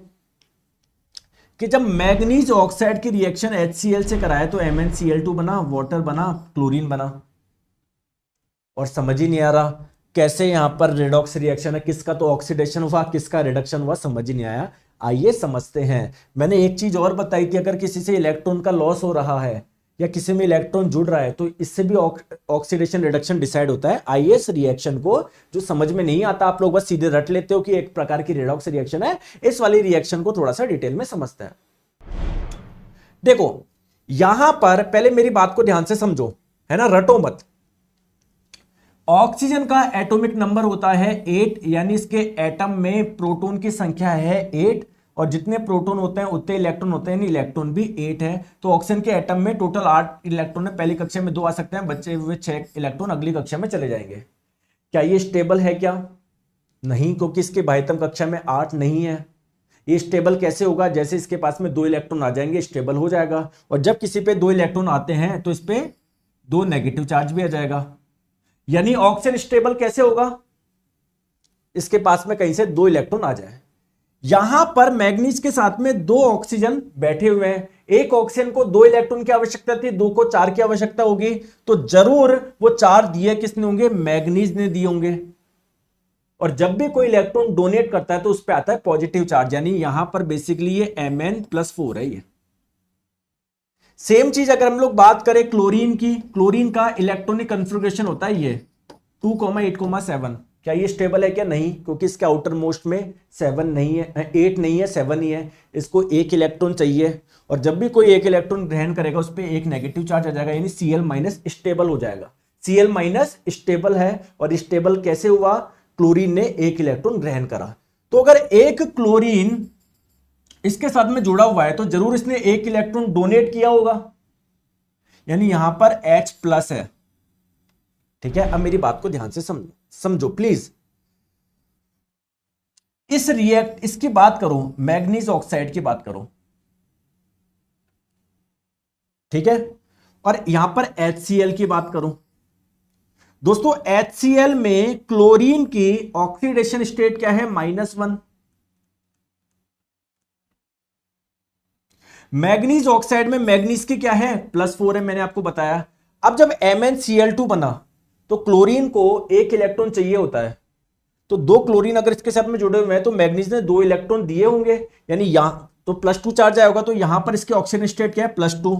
कि जब मैग्नीज ऑक्साइड की रिएक्शन HCl से कराया तो MnCl2 बना, वाटर बना, क्लोरीन बना। और समझ ही नहीं आ रहा कैसे यहां पर रिडॉक्स रिएक्शन है, किसका तो ऑक्सीडेशन हुआ, किसका रिडक्शन हुआ, समझ ही नहीं आया। आइए समझते हैं। मैंने एक चीज और बताई थी, अगर किसी से इलेक्ट्रॉन का लॉस हो रहा है या किसी में इलेक्ट्रॉन जुड़ रहा है तो इससे भी ऑक्सीडेशन रिडक्शन डिसाइड होता है। आइए इस रिएक्शन को, जो समझ में नहीं आता आप लोग बस सीधे रट लेते हो कि एक प्रकार की रिडॉक्स रिएक्शन है, इस वाली रिएक्शन को थोड़ा सा डिटेल में समझते हैं। देखो यहां पर पहले मेरी बात को ध्यान से समझो, है ना, रटो मत। ऑक्सीजन का एटॉमिक नंबर होता है 8, यानी इसके एटम में प्रोटॉन की संख्या है 8, और जितने प्रोटॉन होते हैं उतने इलेक्ट्रॉन होते हैं, इलेक्ट्रॉन भी 8 है। तो ऑक्सीजन के एटम में टोटल 8 इलेक्ट्रॉन है, पहली कक्षा में 2 आ सकते हैं, बचे हुए 6 इलेक्ट्रॉन अगली कक्षा में चले जाएंगे। क्या ये स्टेबल है क्या? नहीं, क्योंकि इसके बाह्यतम कक्षा में 8 नहीं है। ये स्टेबल कैसे होगा? जैसे इसके पास में 2 इलेक्ट्रॉन आ जाएंगे स्टेबल हो जाएगा, और जब किसी पे 2 इलेक्ट्रॉन आते हैं तो इस पे 2 नेगेटिव चार्ज भी आ जाएगा। यानी ऑक्सीजन स्टेबल कैसे होगा? इसके पास में कहीं से 2 इलेक्ट्रॉन आ जाए। यहां पर मैग्नीज के साथ में 2 ऑक्सीजन बैठे हुए हैं, एक ऑक्सीजन को 2 इलेक्ट्रॉन की आवश्यकता थी, 2 को 4 की आवश्यकता होगी, तो जरूर वो 4 दिए किसने होंगे? मैग्नीज ने दिए होंगे। और जब भी कोई इलेक्ट्रॉन डोनेट करता है तो उस पर आता है पॉजिटिव चार्ज, यानी यहां पर बेसिकली ये Mn+4 है। ये सेम चीज अगर हम लोग बात करें क्लोरीन की, क्लोरीन का इलेक्ट्रॉनिक कन्फिगरेशन होता है ये 2,8,7। क्या ये स्टेबल है क्या? नहीं, क्योंकि इसके आउटर मोस्ट में 7 नहीं है, 8 नहीं है, 7 ही है। इसको 1 इलेक्ट्रॉन चाहिए, और जब भी कोई 1 इलेक्ट्रॉन ग्रहण करेगा उस पर 1 नेगेटिव चार्ज आ जाएगा, यानी Cl- स्टेबल हो जाएगा। Cl- स्टेबल है, और स्टेबल कैसे हुआ? क्लोरीन ने 1 इलेक्ट्रॉन ग्रहण करा। तो अगर एक क्लोरीन इसके साथ में जुड़ा हुआ है तो जरूर इसने 1 इलेक्ट्रॉन डोनेट किया होगा, यानी यहां पर H+ है। ठीक है, अब मेरी बात को ध्यान से समझो प्लीज। इसकी बात करो, मैग्नीज ऑक्साइड की बात करो, ठीक है, और यहां पर HCl की बात करो। दोस्तों HCl में क्लोरीन की ऑक्सीडेशन स्टेट क्या है? -1। मैग्नीज ऑक्साइड में मैग्नीज की क्या है? +4 है, मैंने आपको बताया। अब जब MnCl2 बना तो क्लोरीन को 1 इलेक्ट्रॉन चाहिए होता है, तो 2 क्लोरीन अगर इसके साथ में जुड़े हुए हैं तो मैग्नीज ने 2 इलेक्ट्रॉन दिए होंगे, यानी यहां तो +2 चार्ज आया होगा, तो यहां पर इसकी ऑक्सीजन स्टेट क्या है? +2।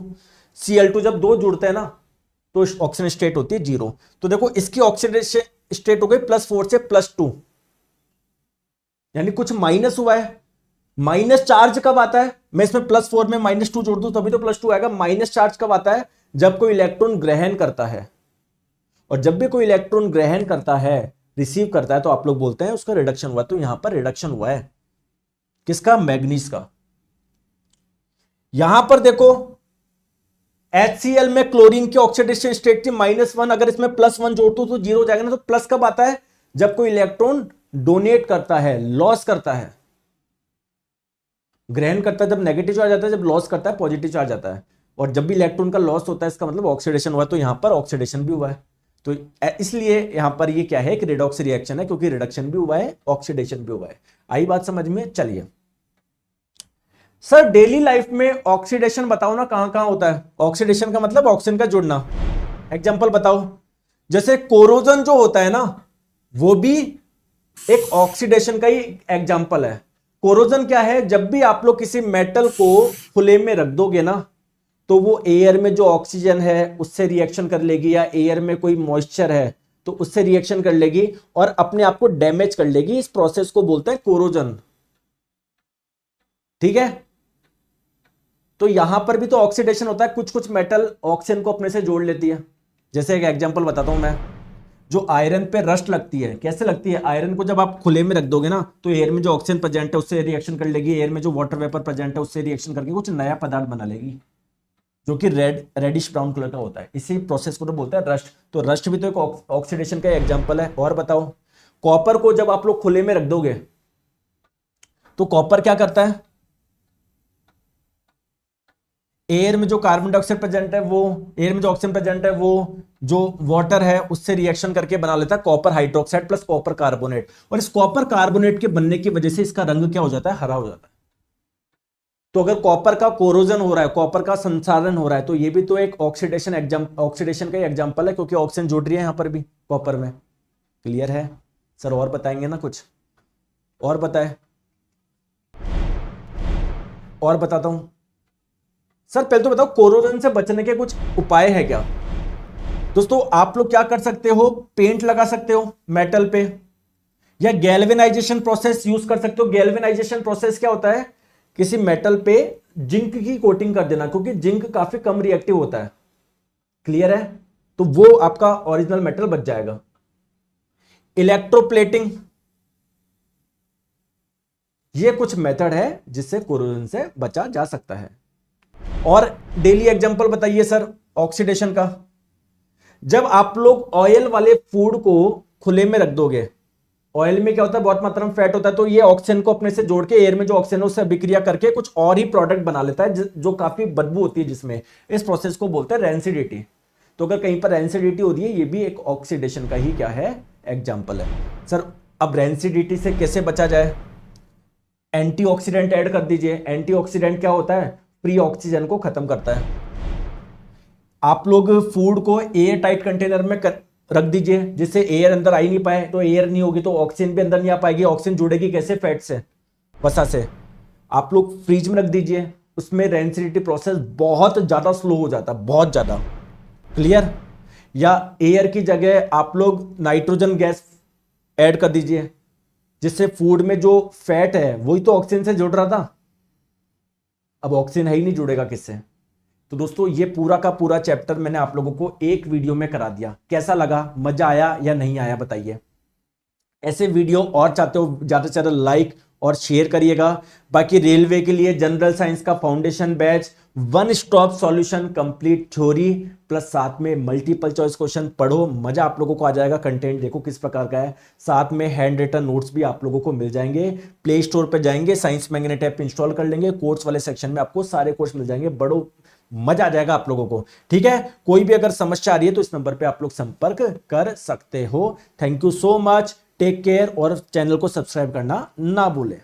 Cl2 जब 2 जुड़ते हैं ना तो ऑक्सीजन स्टेट होती है 0। तो देखो इसकी ऑक्सीडेशन स्टेट हो गई +4 से +2, यानी कुछ माइनस हुआ है। माइनस चार्ज कब आता है? मैं इसमें +4 में -2 जोड़ दूं तभी तो +2 आएगा। माइनस चार्ज कब आता है? जब कोई इलेक्ट्रॉन ग्रहण करता है, और जब भी कोई इलेक्ट्रॉन ग्रहण करता है, रिसीव करता है, तो आप लोग बोलते हैं उसका रिडक्शन हुआ। तो यहां पर रिडक्शन हुआ है किसका? मैग्नीज का। यहां पर देखो HCl में क्लोरीन की ऑक्सीडेशन स्टेट थी -1, अगर इसमें +1 जोड़ दूं तो 0 हो जाएगा ना। तो प्लस कब आता है? जब कोई इलेक्ट्रॉन डोनेट करता है, लॉस करता है। ग्रहण करता है जब नेगेटिव चार्ज आता है, जब लॉस करता है पॉजिटिव चार्ज आता है। और जब भी इलेक्ट्रॉन का लॉस होता है इसका मतलब ऑक्सीडेशन हुआ, तो यहां पर ऑक्सीडेशन भी हुआ है। तो इसलिए यहां पर ये क्या है? कि रिडॉक्स रिएक्शन है, क्योंकि रिडक्शन भी हुआ है, ऑक्सीडेशन भी हुआ है। आई बात समझ में? चलिए सर डेली लाइफ में ऑक्सीडेशन बताओ ना, कहां कहां होता है? ऑक्सीडेशन का मतलब ऑक्सीजन का जुड़ना। एग्जांपल बताओ। जैसे कोरोजन जो होता है ना, वो भी एक ऑक्सीडेशन का ही एग्जाम्पल है। कोरोजन क्या है? जब भी आप लोग किसी मेटल को खुले में रख दोगे ना, तो वो एयर में जो ऑक्सीजन है उससे रिएक्शन कर लेगी, या एयर में कोई मॉइस्चर है तो उससे रिएक्शन कर लेगी और अपने आप को डैमेज कर लेगी। इस प्रोसेस को बोलते हैं कोरोजन। ठीक है, तो यहां पर भी तो ऑक्सीडेशन होता है, कुछ कुछ मेटल ऑक्सीजन को अपने से जोड़ लेती है। जैसे एक एग्जांपल बताता हूं मैं, जो आयरन पे रस्ट लगती है, कैसे लगती है? आयरन को जब आप खुले में रख दोगे ना, तो एयर में जो ऑक्सीजन प्रेजेंट है उससे रिएक्शन कर लेगी, एयर में जो वाटर वेपर प्रेजेंट है उससे रिएक्शन करके कुछ नया पदार्थ बना लेगी, जो कि रेडिश ब्राउन कलर का होता है। इसी प्रोसेस को तो बोलते हैं रस्ट। तो रस्ट भी तो एक ऑक्सीडेशन का एग्जांपल है। और बताओ, कॉपर को जब आप लोग खुले में रख दोगे तो कॉपर क्या करता है? एयर में जो कार्बन डाइऑक्साइड प्रेजेंट है, वो एयर में जो ऑक्सीजन प्रेजेंट है, वो जो वाटर है उससे रिएक्शन करके बना लेता है copper hydroxide plus copper carbonate. और इस कॉपर कार्बोनेट के बनने की वजह से इसका रंग क्या हो जाता है? हरा हो जाता है। तो अगर कॉपर का कोरोजन हो रहा है, कॉपर का संसारण हो रहा है, तो ये भी तो एक ऑक्सीडेशन का एग्जांपल है, क्योंकि ऑक्सीजन जुड़ रही है यहां पर भी कॉपर में। क्लियर है सर? और बताएंगे ना कुछ? और बताए? और बताता हूं सर। पहले तो बताओ, कोरोजन से बचने के कुछ उपाय है क्या? दोस्तों, आप लोग क्या कर सकते हो? पेंट लगा सकते हो मेटल पे, या गैल्वेनाइजेशन प्रोसेस यूज कर सकते हो। गैल्वेनाइजेशन प्रोसेस क्या होता है? किसी मेटल पे जिंक की कोटिंग कर देना, क्योंकि जिंक काफी कम रिएक्टिव होता है। क्लियर है? तो वो आपका ओरिजिनल मेटल बच जाएगा। इलेक्ट्रोप्लेटिंग, ये कुछ मेथड है जिससे कोरोजन से बचा जा सकता है। और डेली एग्जांपल बताइए सर ऑक्सीडेशन का। जब आप लोग ऑयल वाले फूड को खुले में रख दोगे, ऑयल में क्या होता है? बहुत मात्रा में फैट होता है, तो ये ऑक्सीजन को अपने से जोड़ के एयर में जो ऑक्सीजन है उससे अभिक्रिया करके कुछ और ही प्रोडक्ट बना लेता है, जो काफी बदबू होती है जिसमें। इस प्रोसेस को बोलते हैं रेंसिडिटी। तो अगर कहीं पर रेंसिडिटी हो रही है, ये भी एक ऑक्सीडेशन का ही क्या है? एग्जाम्पल है। सर, अब रेंसिडिटी से कैसे बचा जाए? एंटीऑक्सीडेंट ऐड कर दीजिए। एंटीऑक्सीडेंट क्या होता है? फ्री ऑक्सीजन को खत्म करता है। आप लोग फूड को एयर टाइट कंटेनर में रख दीजिए, जिससे एयर अंदर आ ही नहीं पाए। तो एयर नहीं होगी तो ऑक्सीजन भी अंदर नहीं आ पाएगी। ऑक्सीजन जुड़ेगी कैसे? फैट से, वसा से। आप लोग फ्रिज में रख दीजिए, उसमें रेंसिडिटी प्रोसेस बहुत ज्यादा स्लो हो जाता है, बहुत ज्यादा। क्लियर? या एयर की जगह आप लोग नाइट्रोजन गैस ऐड कर दीजिए, जिससे फूड में जो फैट है वही तो ऑक्सीजन से जुड़ रहा था, अब ऑक्सीजन है ही नहीं, जुड़ेगा किससे? तो दोस्तों, ये पूरा का पूरा चैप्टर मैंने आप लोगों को एक वीडियो में करा दिया। कैसा लगा? मजा आया या नहीं आया? बताइए। ऐसे वीडियो और चाहते हो ज्यादा से ज्यादा लाइक और शेयर करिएगा। बाकी रेलवे के लिए जनरल साइंस का foundation batch, one stop solution, complete theory plus साथ में मल्टीपल चॉइस क्वेश्चन पढ़ो, मजा आप लोगों को आ जाएगा। कंटेंट देखो किस प्रकार का है, साथ में हैंड रिटन नोट्स भी आप लोगों को मिल जाएंगे। प्ले स्टोर पर जाएंगे, साइंस मैग्नेट ऐप इंस्टॉल कर लेंगे, कोर्स वाले सेक्शन में आपको सारे कोर्स मिल जाएंगे। बड़ो मजा आ जाएगा आप लोगों को। ठीक है, कोई भी अगर समस्या आ रही है तो इस नंबर पे आप लोग संपर्क कर सकते हो। Thank you so much, take care, और चैनल को सब्सक्राइब करना ना भूलें।